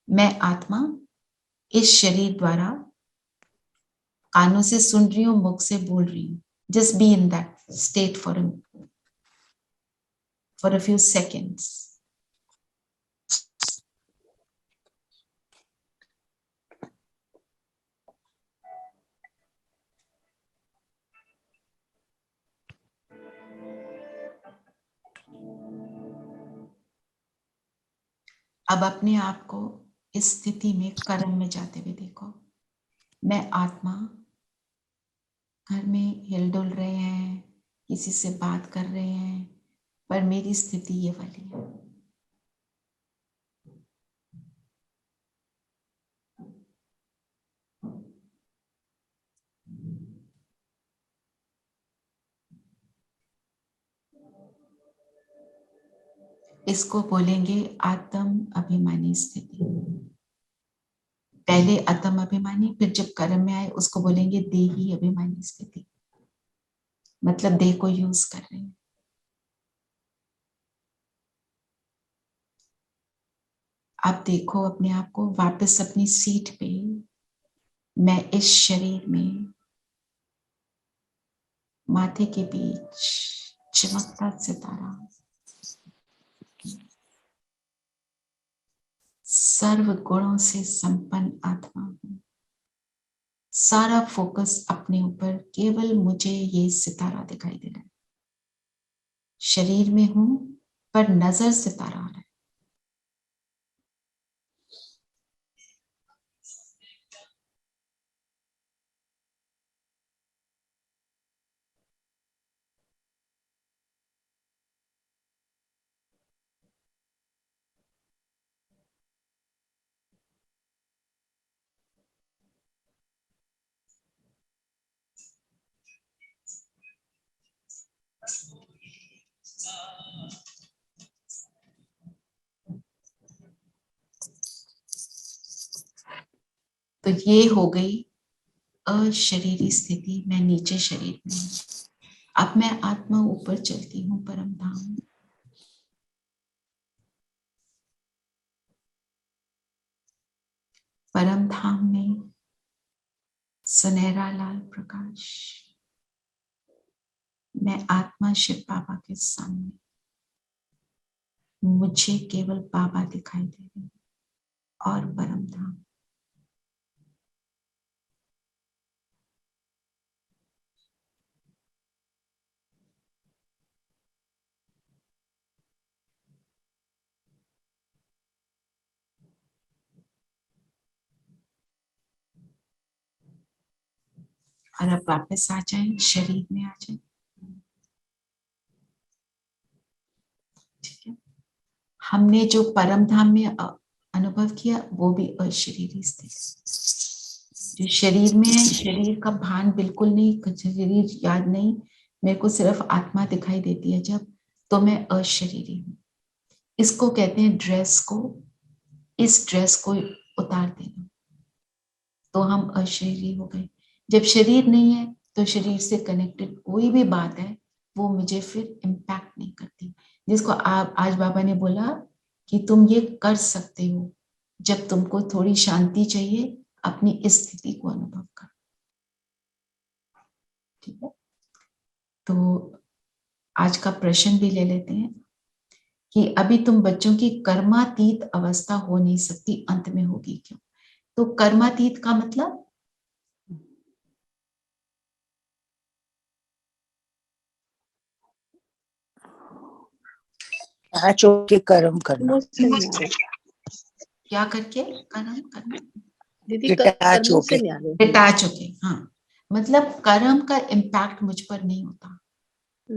मैं आत्मा इस शरीर द्वारा कानों से सुन रही हूँ, मुख से बोल रही हूँ। Just be in that state for a few seconds. अब अपने आप को इस स्थिति में कर्म में जाते हुए देखो। मैं आत्मा, घर में हिलडुल रहे हैं, किसी से बात कर रहे हैं, पर मेरी स्थिति ये वाली है। इसको बोलेंगे आत्म अभिमानी स्थिति। पहले आत्म अभिमानी, फिर जब कर्म में आए उसको बोलेंगे देही अभिमानी स्थिति, मतलब देह को यूज कर रहे हैं। आप देखो अपने आप को वापस अपनी सीट पे, मैं इस शरीर में, माथे के बीच चमकता सितारा, सर्व गुणों से संपन्न आत्मा हूं। सारा फोकस अपने ऊपर, केवल मुझे ये सितारा दिखाई दे रहा है। शरीर में हूं पर नजर सितारा आ रहा है। तो ये हो गई अशरीरी स्थिति, मैं नीचे शरीर में हूं। अब मैं आत्मा ऊपर चलती हूँ परम धाम। परम धाम में सुनहरा लाल प्रकाश, मैं आत्मा शिव बाबा के सामने, मुझे केवल बाबा दिखाई दे रहे और परम धाम। और अब वापस आ जाए, शरीर में आ जाए। ठीक है, हमने जो परम धाम में अनुभव किया वो भी अशरीरी स्थिति। जो शरीर में है, शरीर का भान बिल्कुल नहीं, शरीर याद नहीं, मेरे को सिर्फ आत्मा दिखाई देती है जब, तो मैं अशरीरी हूँ। इसको कहते हैं ड्रेस को, इस ड्रेस को उतार देना, तो हम अशरीरी हो गए। जब शरीर नहीं है तो शरीर से कनेक्टेड कोई भी बात है वो मुझे फिर इम्पैक्ट नहीं करती। जिसको आप आज बाबा ने बोला कि तुम ये कर सकते हो जब तुमको थोड़ी शांति चाहिए, अपनी इस स्थिति को अनुभव करो। ठीक है, तो आज का प्रश्न भी ले लेते हैं कि अभी तुम बच्चों की कर्मातीत अवस्था हो नहीं सकती, अंत में होगी क्यों? तो कर्मातीत का मतलब के कर्म करना, क्या करके कर्म करना? दीदी डिटैच कर्मों से होके, नहीं आ रहे। डिटैच होके, हाँ, मतलब कर्म का इम्पैक्ट मुझ पर नहीं होता है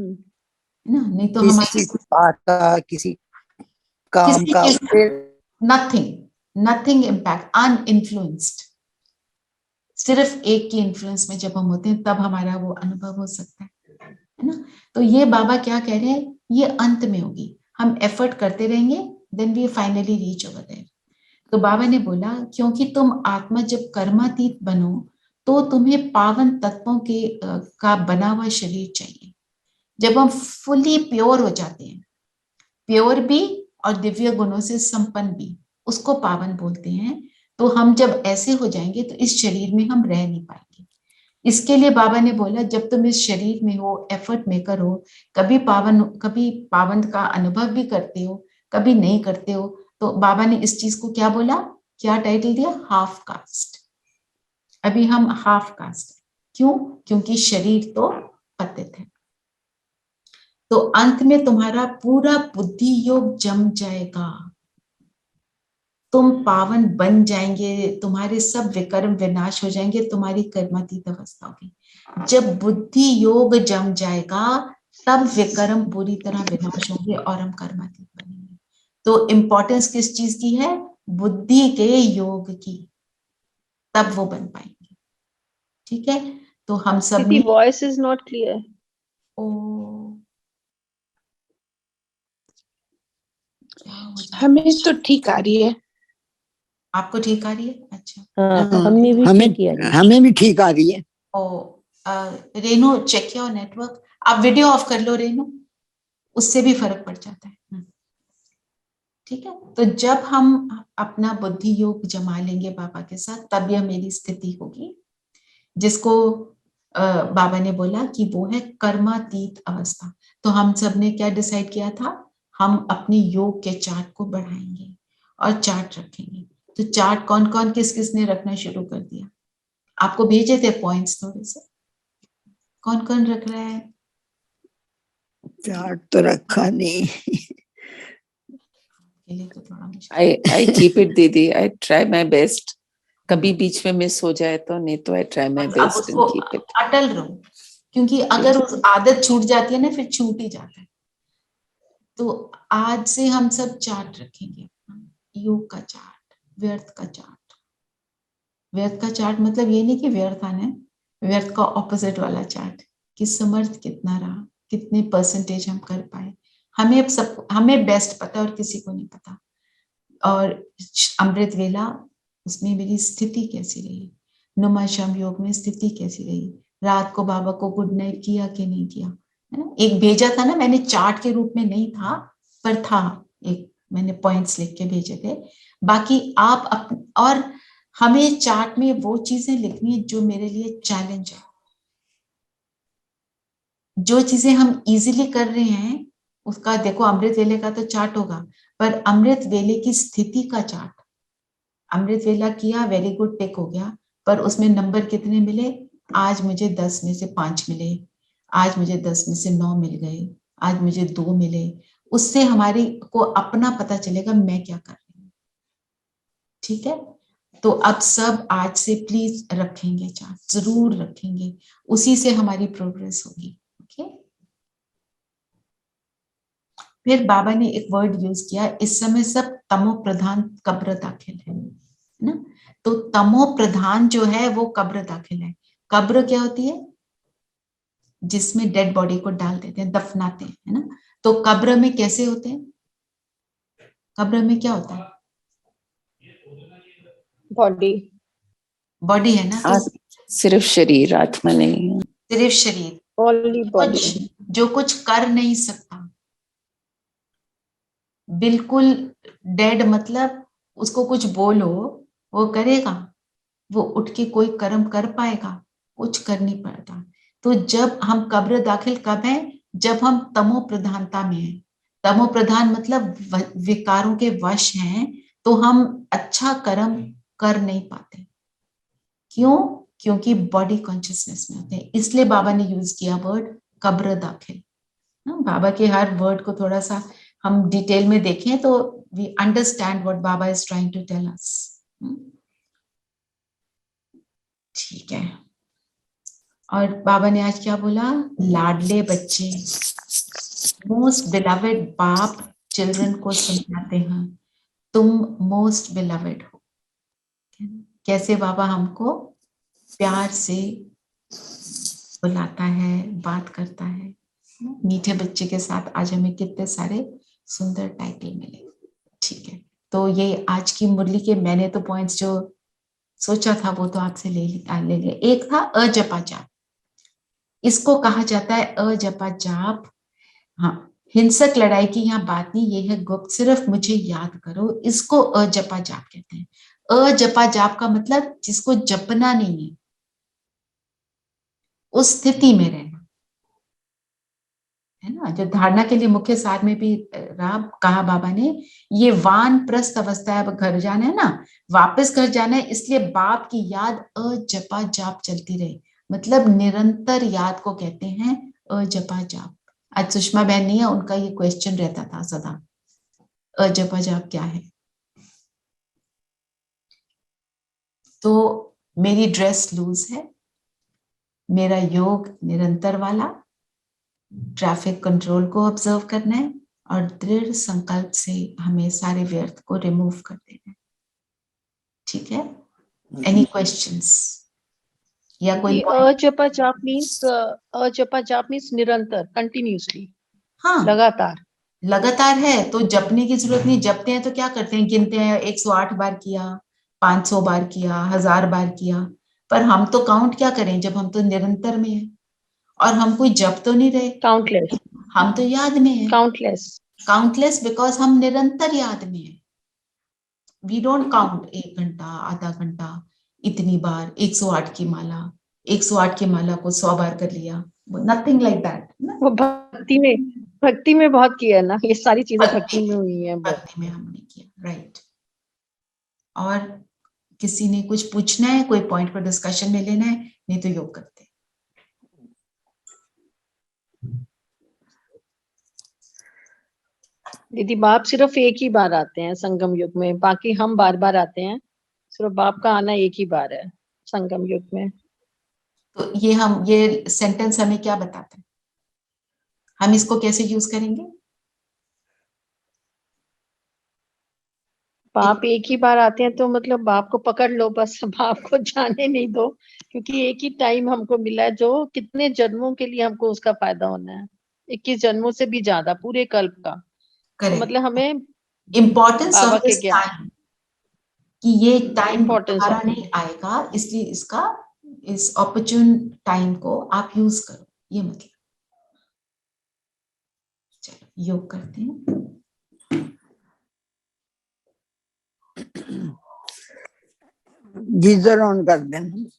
ना, नहीं तो हमारे किसी बात का, किसी काम का, नथिंग इम्पैक्ट, अनइन्फ्लुएंस्ड। सिर्फ एक की इन्फ्लुएंस में जब हम होते हैं तब हमारा वो अनुभव हो सकता है ना। तो ये बाबा क्या कह रहे हैं, ये अंत में होगी, हम एफर्ट करते रहेंगे, then we finally reach over there. तो बाबा ने बोला क्योंकि तुम आत्मा जब कर्मातीत बनो तो तुम्हें पावन तत्वों के का बना हुआ शरीर चाहिए। जब हम फुली प्योर हो जाते हैं, प्योर भी और दिव्य गुणों से संपन्न भी, उसको पावन बोलते हैं। तो हम जब ऐसे हो जाएंगे तो इस शरीर में हम रह नहीं पाएंगे। इसके लिए बाबा ने बोला जब तुम इस शरीर में हो, एफर्ट मेकर हो, कभी पावन का अनुभव भी करते हो, कभी नहीं करते हो, तो बाबा ने इस चीज को क्या बोला, क्या टाइटल दिया, हाफ कास्ट। अभी हम हाफ कास्ट, क्यों? क्योंकि शरीर तो पतित है। तो अंत में तुम्हारा पूरा बुद्धि योग जम जाएगा, तुम पावन बन जाएंगे, तुम्हारे सब विकर्म विनाश हो जाएंगे, तुम्हारी कर्मातीत अवस्था होगी। जब बुद्धि योग जम जाएगा तब विकर्म पूरी तरह विनाश होंगे और हम कर्मातीत बनेंगे। तो इंपॉर्टेंस किस चीज की है, बुद्धि के योग की, तब वो बन पाएंगे। ठीक है, तो हम सब ने वॉइस इज नॉट क्लियर। हमें तो ठीक आ रही है। आपको ठीक आ रही है? अच्छा, हाँ, हमें भी ठीक आ रही है। रेनू चेक योर नेटवर्क, आप वीडियो ऑफ कर लो रेनू, उससे भी फर्क पड़ जाता है। ठीक है, तो जब हम अपना बुद्धि योग जमा लेंगे बाबा के साथ, तब यह मेरी स्थिति होगी, जिसको बाबा ने बोला कि वो है कर्मातीत अवस्था। तो हम सब ने क्या डिसाइड किया था, हम अपनी योग के चार्ट को बढ़ाएंगे और चार्ट रखेंगे। तो चार्ट कौन कौन किस किस ने रखना शुरू कर दिया, आपको भेजे थे पॉइंट्स थोड़े से, कौन कौन रख रहा है? चार्ट तो रखा नहीं। तो थोड़ा I keep it दीदी, I try my best। कभी बीच में मिस हो जाए तो, नहीं तो I try my best and keep it। अटल रहो, क्योंकि अगर उस आदत छूट जाती है ना, फिर छूट ही जाता है। तो आज से हम सब चार्ट रखेंगे, योग का चार्ट, व्यर्थ का चार्ट। व्यर्थ का चार्ट मतलब ये नहीं कि व्यर्थ आना है, व्यर्थ का ऑपोजिट वाला चार्ट, कि समर्थ कितना रहा, कितने परसेंटेज हम कर पाए। हमें बेस्ट पता और किसी को नहीं पता। और अमृत वेला, उसमें मेरी स्थिति कैसी रही, नुमा शम योग में स्थिति कैसी रही, रात को बाबा को गुड नाइट किया कि नहीं किया, है ना। एक भेजा था ना मैंने, चार्ट के रूप में नहीं था पर था, एक मैंने पॉइंट्स लिख के भेजे थे। बाकी आप और हमें चार्ट में वो चीजें लिखनी है जो मेरे लिए चैलेंज है। जो चीजें हम इजीली कर रहे हैं उसका देखो, अमृत वेले का तो चार्ट होगा, पर अमृत वेले की स्थिति का चार्ट। अमृत वेला किया, वेरी गुड, टिक हो गया, पर उसमें नंबर कितने मिले, आज मुझे 10 में से 5 मिले, आज मुझे 10 में से 9 मिल गए, आज मुझे 2 मिले। उससे हमारी को अपना पता चलेगा मैं क्या कर रही हूँ। ठीक है, तो तो अब सब आज से प्लीज रखेंगे, चार्ट जरूर रखेंगे, उसी से हमारी प्रोग्रेस होगी। ओके। फिर बाबा ने एक वर्ड यूज किया, इस समय सब तमो प्रधान कब्र दाखिल है ना। तो तमो प्रधान जो है वो कब्र दाखिल है। कब्र क्या होती है? जिसमें डेड बॉडी को डाल देते हैं, दफनाते हैं, है ना। तो कब्र में कैसे होते हैं? कब्र में क्या होता है? बॉडी बॉडी है ना। तो सिर्फ शरीर, आत्मा नहीं है। सिर्फ शरीर, ओनली बॉडी। जो कुछ कर नहीं सकता, बिल्कुल डेड, मतलब उसको कुछ बोलो वो करेगा? वो उठ के कोई कर्म कर पाएगा? कुछ कर नहीं पाता। तो जब हम कब्र दाखिल कब है? जब हम तमो प्रधानता में है। तमो प्रधान मतलब विकारों के वश हैं, तो हम अच्छा कर्म कर नहीं पाते। क्यों? क्योंकि बॉडी कॉन्शियसनेस में होते हैं। इसलिए बाबा ने यूज किया वर्ड कब्र दाखिल। बाबा के हर वर्ड को थोड़ा सा हम डिटेल में देखें तो we understand what baba is trying to tell us. ठीक है। और बाबा ने आज क्या बोला? लाडले बच्चे, मोस्ट बिलवेड बाप चिल्ड्रन को समझाते हैं, तुम मोस्ट बिलवेड हो। कैसे बाबा हमको प्यार से बुलाता है, बात करता है। मीठे बच्चे के साथ आज हमें कितने सारे सुंदर टाइटल मिले। ठीक है, तो ये आज की मुरली के मैंने तो पॉइंट्स जो सोचा था वो तो आपसे ले लिया। एक था अजपा जाप। इसको कहा जाता है अजपा जाप। हाँ, हिंसक लड़ाई की यहाँ बात नहीं, ये है गुप्त, सिर्फ मुझे याद करो। इसको अजपा जाप कहते हैं। अजपा जाप का मतलब जिसको जपना नहीं है, उस स्थिति में रहना, है ना। जो धारणा के लिए मुख्य सार में भी रहा, कहा बाबा ने, ये वानप्रस्थ अवस्था है, अब घर जाना है ना, वापस घर जाना है, इसलिए बाप की याद अजपा जाप चलती रहे। मतलब निरंतर याद को कहते हैं अजपा जाप। आज सुषमा बहन नहीं है, उनका ये क्वेश्चन रहता था सदा, अजपा जाप क्या है। तो मेरी ड्रेस लूज है, मेरा योग निरंतर वाला, ट्रैफिक कंट्रोल को ऑब्जर्व करना है और दृढ़ संकल्प से हमें सारे व्यर्थ को रिमूव कर देना है। ठीक है, एनी क्वेश्चंस या कोई अजपा जाप मीन्स निरंतर, कंटिन्यूसली। हाँ, लगातार। लगातार है तो जपने की जरूरत नहीं। जपते हैं तो क्या करते हैं? गिनते हैं, 108 बार किया, 500 बार किया, 1000 बार किया। पर हम तो काउंट क्या करें जब हम तो निरंतर में है, और हम कोई जप तो नहीं रहे, काउंटलेस। हम तो याद में है। काउंटलेस बिकॉज हम निरंतर याद में है। वी डोंट काउंट 1 घंटा, आधा घंटा, इतनी बार 108 की माला, 108 की माला को 100 बार कर लिया, नथिंग लाइक दैट। वो भक्ति में बहुत किया ना, ये सारी चीजें भक्ति में हुई है। भक्ति में हमने किया, राइट। और किसी ने कुछ पूछना है, कोई पॉइंट पर डिस्कशन में लेना है, नहीं तो योग करते हैं। दीदी बाप सिर्फ एक ही बार आते हैं संगम युग में, बाकी हम बार बार आते हैं। सिर्फ बाप का आना एक ही बार है संगम युग में। तो ये सेंटेंस हमें क्या बताता है? हम इसको कैसे यूज करेंगे? बाप एक ही बार आते हैं तो मतलब बाप को पकड़ लो, बस बाप को जाने नहीं दो, क्योंकि एक ही टाइम हमको मिला है जो कितने जन्मों के लिए हमको उसका फायदा होना है, 21 जन्मों से भी ज्यादा, पूरे कल्प का। तो मतलब हमें इम्पोर्टेंस बाबा ऑफ के दिस ज्ञान, टाइम, कि ये टाइम इम्पोर्टेंस दोबारा ऑफ नहीं आएगा, इसलिए इस ऑपर्चुन टाइम को आप यूज करो, ये मतलब। चलो योग करते हैं। गीजर ऑन कर देना।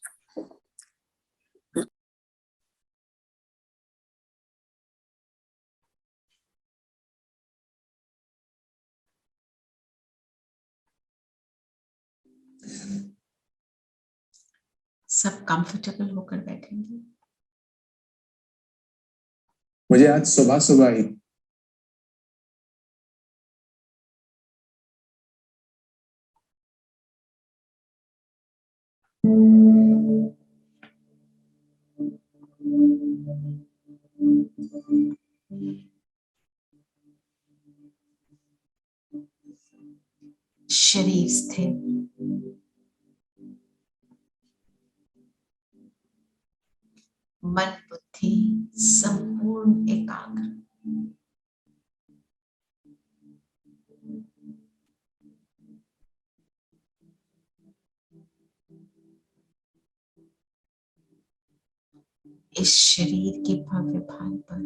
सब कंफर्टेबल होकर बैठेंगे। मुझे आज सुबह सुबह ही शरीर स्थिर, मन बुद्धि संपूर्ण एकाग्र। इस शरीर के भव्य भान पर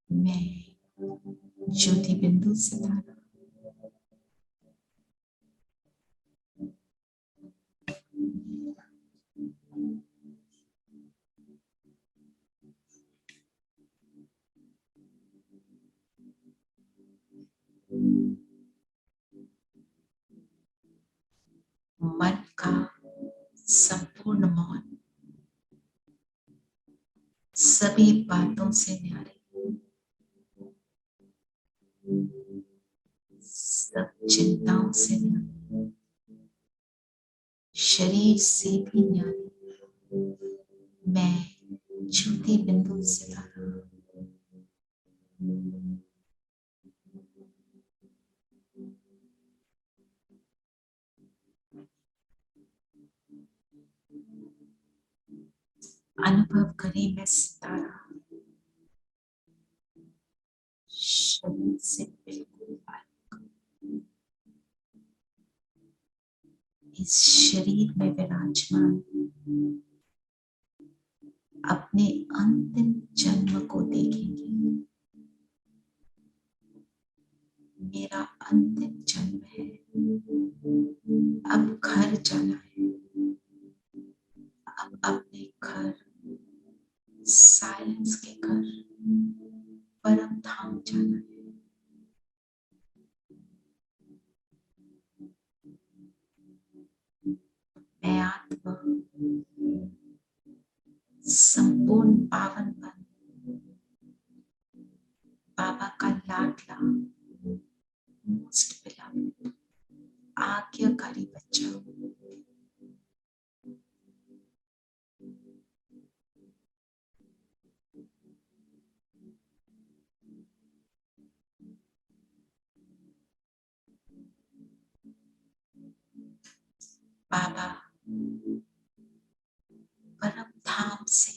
मैं ज्योति बिंदु सितारा मन का संपूर्ण मौन, सभी बातों से न्यारे, सब चिंताओं से न्यारे, शरीर से भी न्यारे, मैं ज्योति बिंदु सितारा अनुभव करें। मैं सितारा शरीर से बिल्कुल अलग, इस शरीर में विराजमान अपने अंतिम जन्म को देखेंगे। मेरा अंतिम जन्म है, अब घर जाना है, अब अपने घर, साइलेंस के घर, परम धाम जाना है। मैं आत्मा संपूर्ण पावन बन, बाबा का लाडला मोस्ट बिलव्ड आज्ञाकारी बच्चा हूँ। बाबा परम धाम से,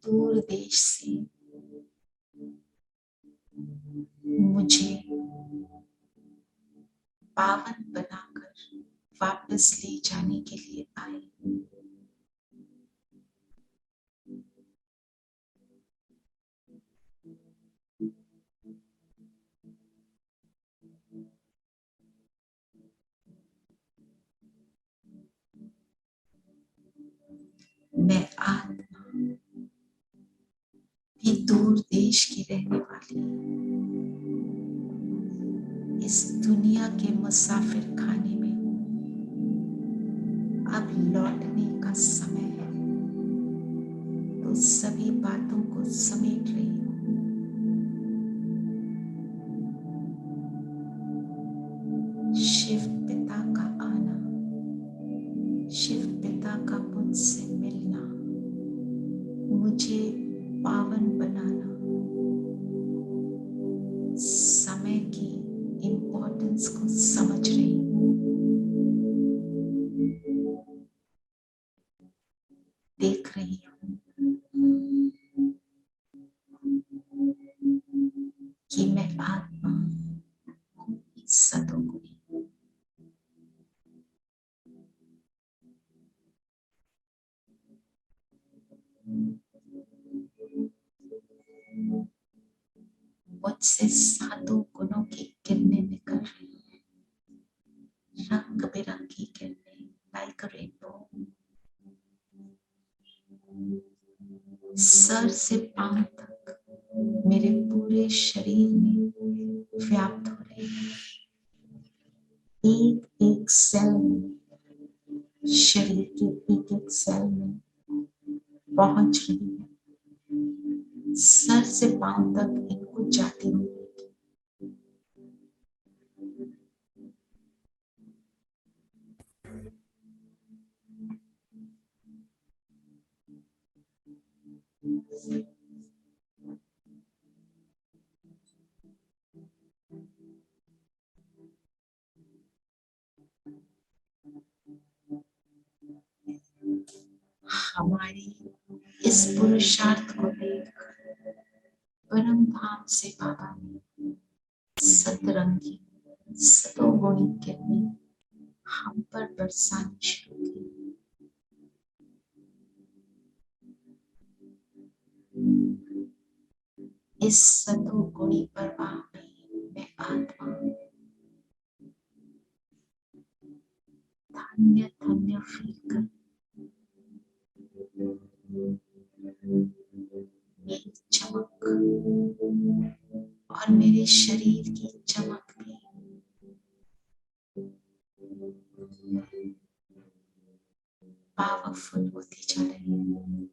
दूर देश से मुझे पावन बनाकर वापस ले जाने के लिए आए। मैं आत्मा भी दूर देश की रहने वाली, इस दुनिया के मुसाफिर खाने में अब लौटने का समय है, तो सभी बातों को समेट रही हूँ। शिव पिता का आना, शिव पिता का मुझसे मिलना, मुझे पावन बनाना, समय की इम्पोर्टेंस को समझ रही हूँ। देख रही हूँ कि मैं आत्मा सतोगुणी, मुझसे सातों गुणों की किरणें निकल रही हैं, रंग बिरंगी किरणें, लाइक रेनबो, सर से पांव तक मेरे पूरे शरीर में व्याप्त हो रही है। एक एक सेल में, शरीर के एक एक सेल में पहुंच रही है, सर से पांव तक इनको जाती हुई। हमारी इस पुरुषार्थ को देख परम धाम से बाबा ने सतरंगी सतोगुणी किरणें हम पर बरसानी शुरू की। इस सतोगुणी प्रवाह में मैं आत्मा धन्य धन्य फील कर मेरी चमक और मेरे शरीर की चमक भी पावरफुल होती जा रही है,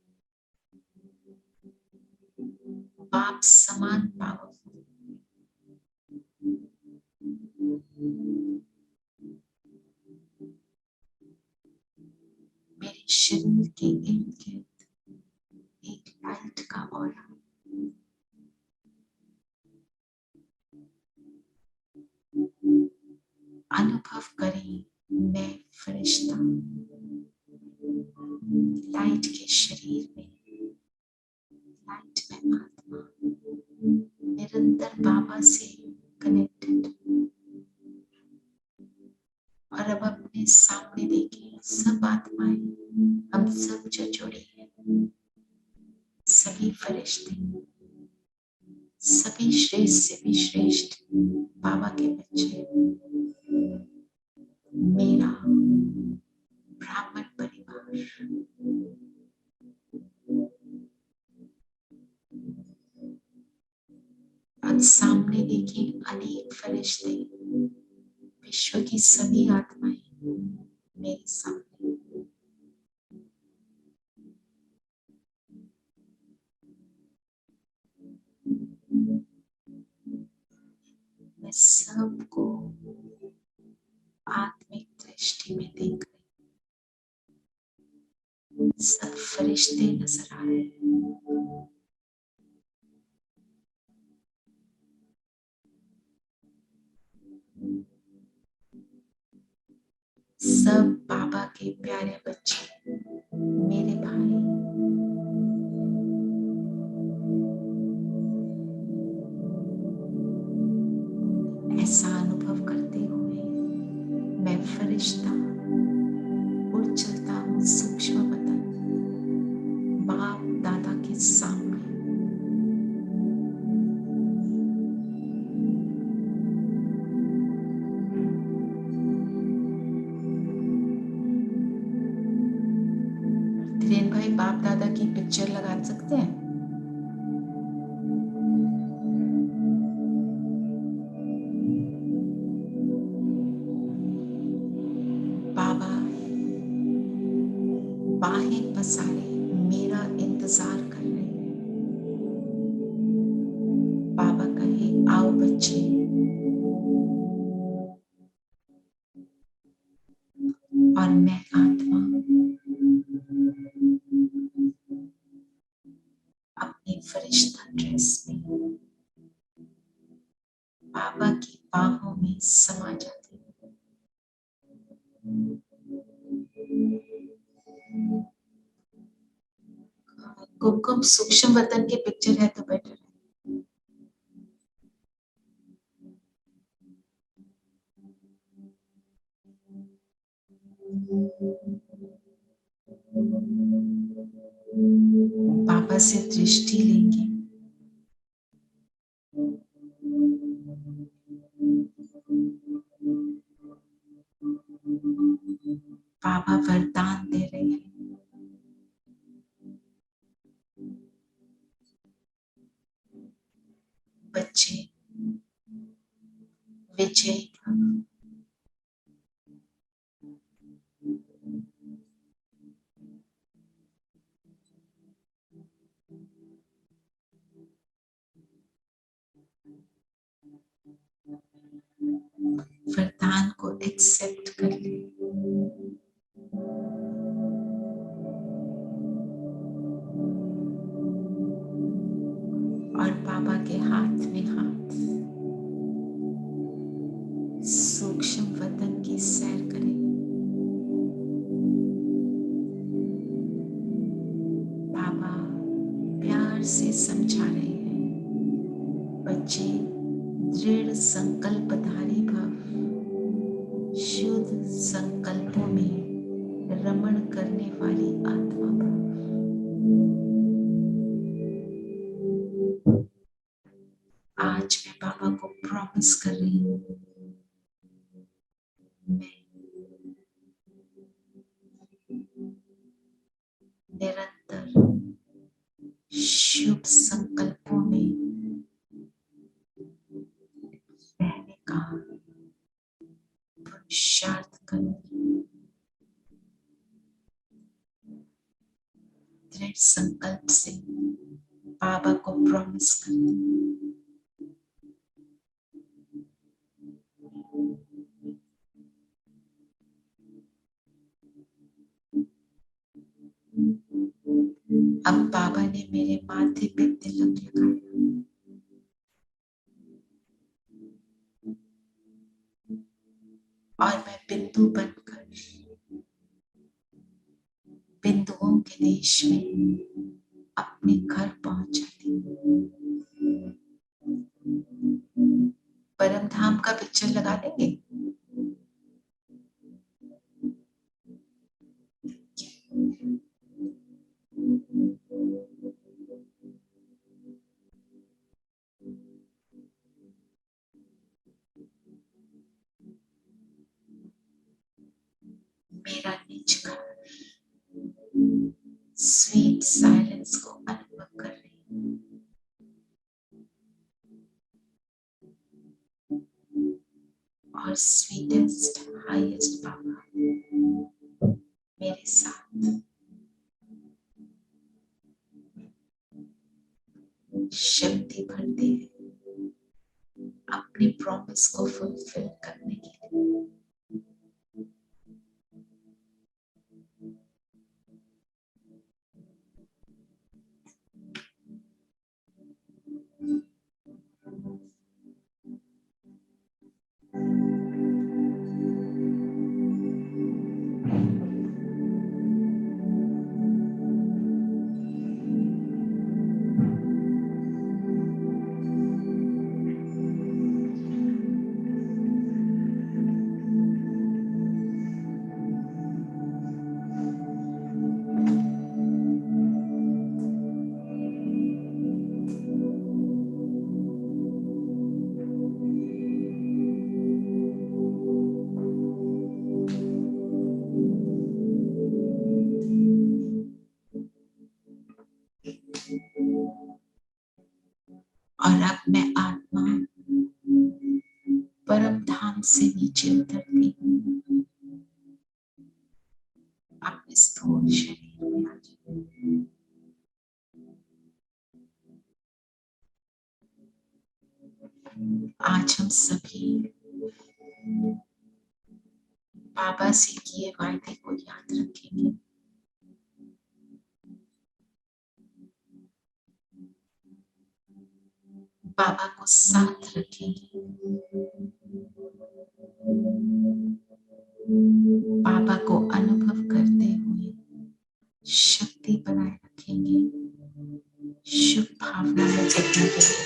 बाप समान पावरफुल। मेरे शरीर के इर्द गिर्द एक लाइट का ऑरा, अनुभव करें मैं फरिश्ता लाइट के शरीर में, लाइट में आत्मा निरंतर बाबा से कनेक्टेड। और अब अपने सामने देखें सब आत्माएं, हम सब जो जुड़ी हैं, सभी फरिश्ते, सभी श्रेष्ठ से भी श्रेष्ठ बाबा के बच्चे, मेरा ब्राह्मण परिवार, अब सामने देखें अनेक फरिश्ते, विश्व की सभी आत्माएं मेरे सामने। मैं सबको आत्मिक दृष्टि में देख रही हूँ, सब फरिश्ते नजर आ रहे हैं। सब बाबा के प्यारे बच्चे, मेरे भाई, ऐसा अनुभव करते हुए मैं फरिश्ता उड़ चलता हूँ सूक्ष्म वतन बाप दादा के सामने। धीरेन भाई बाप दादा की पिक्चर लगा सकते हैं? बाबा बाहें पसारे मेरा इंतजार कर रहे हैं। बाबा कहे आओ बच्चे, और मैं आत्मा अपनी फरिश्ता ड्रेस में बाबा की बाहों में समा जाती हूँ। कुमकुम सूक्ष्म वतन के पिक्चर है तो बेटर है। बाबा से दृष्टि लेंगे, बाबा वरदान दे रहे हैं। बच्चे विजयी भव। वरदान को एक्सेप्ट कर ले। और बाबा के हाथ में हाथ सूक्ष्म वतन की सैर करें। बाबा प्यार से समझा रहे हैं, बच्चे दृढ़ संकल्पधारी भव, शुद्ध संकल्पों में रमण करने वाली आत्मा भव। आज मैं बाबा को प्रॉमिस कर रही हूँ, मैं निरंतर शुभ संकल्पों में रहने का पुरुषार्थ करूंगी। दृढ़ संकल्प से बाबा को प्रॉमिस करती हूँ। अब बाबा ने मेरे माथे पे तिलक लगाया, और मैं बिंदु बनकर बिंदुओं के देश में अपने घर पहुंच जाती हूँ। परम धाम का पिक्चर लगा देंगे। मेरा निज घर, स्वीट साइलेंस को अनुभव कर रही हूँ। और स्वीटेस्ट हाईएस्ट बाबा मेरे साथ शक्ति भरते हैं अपनी प्रॉमिस को फुलफिल करने के लिए। और अब मैं आत्मा परम धाम से नीचे उतरती हूँ, अपने स्थूल शरीर में आ जाती हूँ। आज हम सभी बाबा से किए वायदे को याद रखेंगे। बाबा को साथ रखेंगे, बाबा को अनुभव करते हुए शक्ति बनाए रखेंगे, शुभ भावना में जगेंगे।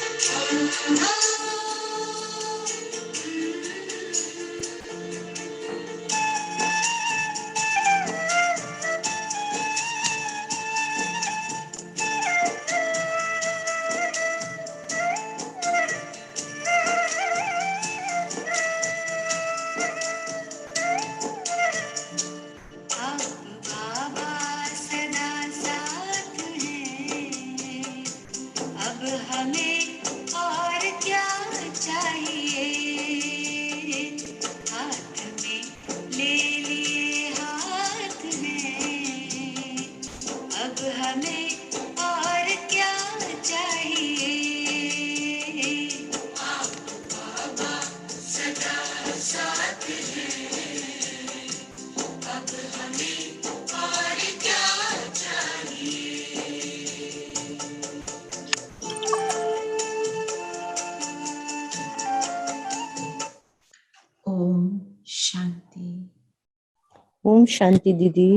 ओम शांति दीदी।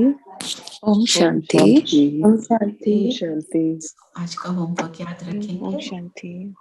ओम शांति। ओम शांति। शांति। आज का होमवर्क याद ओम रखेंगे। शांति।